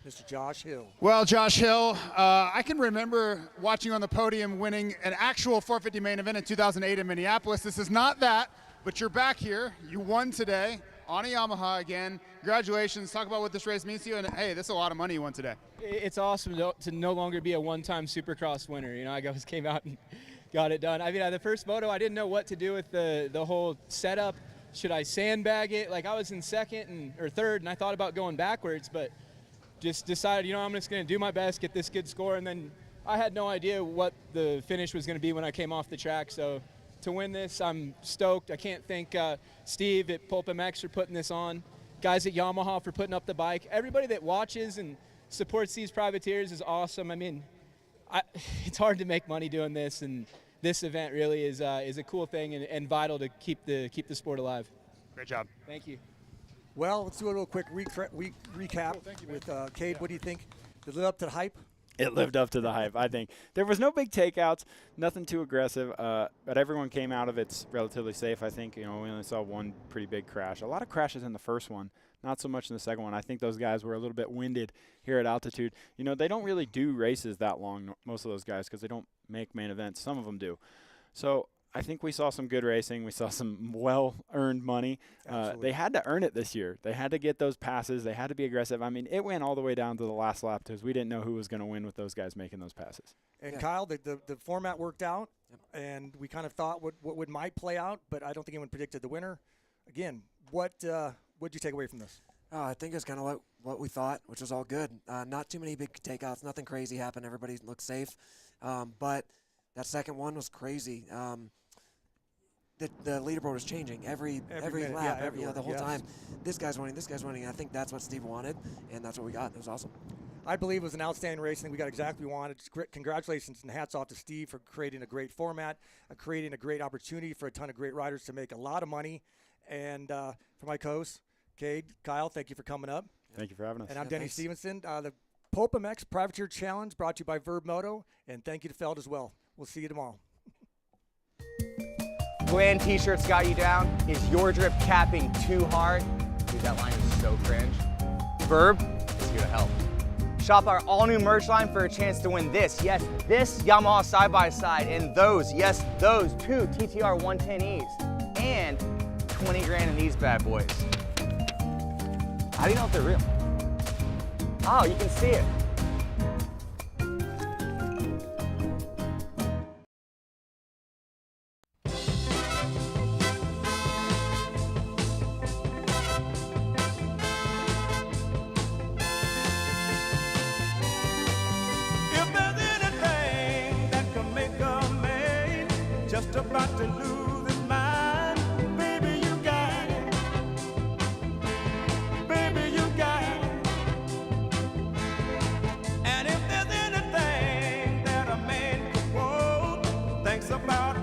S2: Mr. Josh Hill.
S5: Well, Josh Hill, I can remember watching on the podium winning an actual 450 main event in 2008 in Minneapolis. This is not that, but you're back here. You won today on a Yamaha again. Congratulations. Talk about what this race means to you. And, hey, this is a lot of money you won today.
S10: It's awesome to no longer be a one-time Supercross winner. You know, I just came out and got it done. I mean, the first moto, I didn't know what to do with the whole setup. Should I sandbag it? Like, I was in second or third, and I thought about going backwards, but just decided, you know, I'm just going to do my best, get this good score, and then I had no idea what the finish was going to be when I came off the track. So to win this, I'm stoked. I can't thank Steve at PulpMX for putting this on, guys at Yamaha for putting up the bike. Everybody that watches and supports these privateers is awesome. I mean, it's hard to make money doing this, and this event really is a cool thing and vital to keep the sport alive.
S5: Great job.
S10: Thank you.
S2: Well, let's do a little quick recap with Cade. What do you think? Did it live up to the hype?
S4: It lived up to the hype, I think. There was no big takeouts, nothing too aggressive, but everyone came out of it relatively safe, I think. You know, we only saw one pretty big crash. A lot of crashes in the first one, not so much in the second one. I think those guys were a little bit winded here at altitude. You know, they don't really do races that long, most of those guys, because they don't make main events. Some of them do. So I think we saw some good racing. We saw some well-earned money. They had to earn it this year. They had to get those passes. They had to be aggressive. I mean, it went all the way down to the last lap because we didn't know who was going to win with those guys making those passes.
S2: And Kyle, the format worked out, and we kind of thought what might play out, but I don't think anyone predicted the winner. Again, what did you take away from this?
S3: I think it's kind of what we thought, which was all good. Not too many big takeouts. Nothing crazy happened. Everybody looked safe. But that second one was crazy. The leaderboard was changing every
S2: minute,
S3: lap,
S2: yeah,
S3: the whole
S2: yes.
S3: time. This guy's winning. And I think that's what Steve wanted, and that's what we got. It was awesome.
S2: I believe it was an outstanding race. I think we got exactly what we wanted. Congratulations and hats off to Steve for creating a great format, creating a great opportunity for a ton of great riders to make a lot of money. And for my co-hosts, Cade, Kyle, thank you for coming up.
S4: Thank you for having us.
S2: And I'm Denny Stephenson. The PulpMX Privateer Challenge brought to you by vurbmoto, and thank you to Feld as well. We'll see you tomorrow.
S11: Glenn T-shirts got you down. Is your drip capping too hard? Dude, that line is so cringe. Verb is here to help. Shop our all-new merch line for a chance to win this. Yes, this Yamaha side-by-side and those, yes, those 2 TTR 110Es and 20 grand in these bad boys. How do you know if they're real? Oh, you can see it.
S1: If there's anything that can make a man just about to lose his mind, baby, you got it. Baby, you got it. And if there's anything that a man could want, thinks about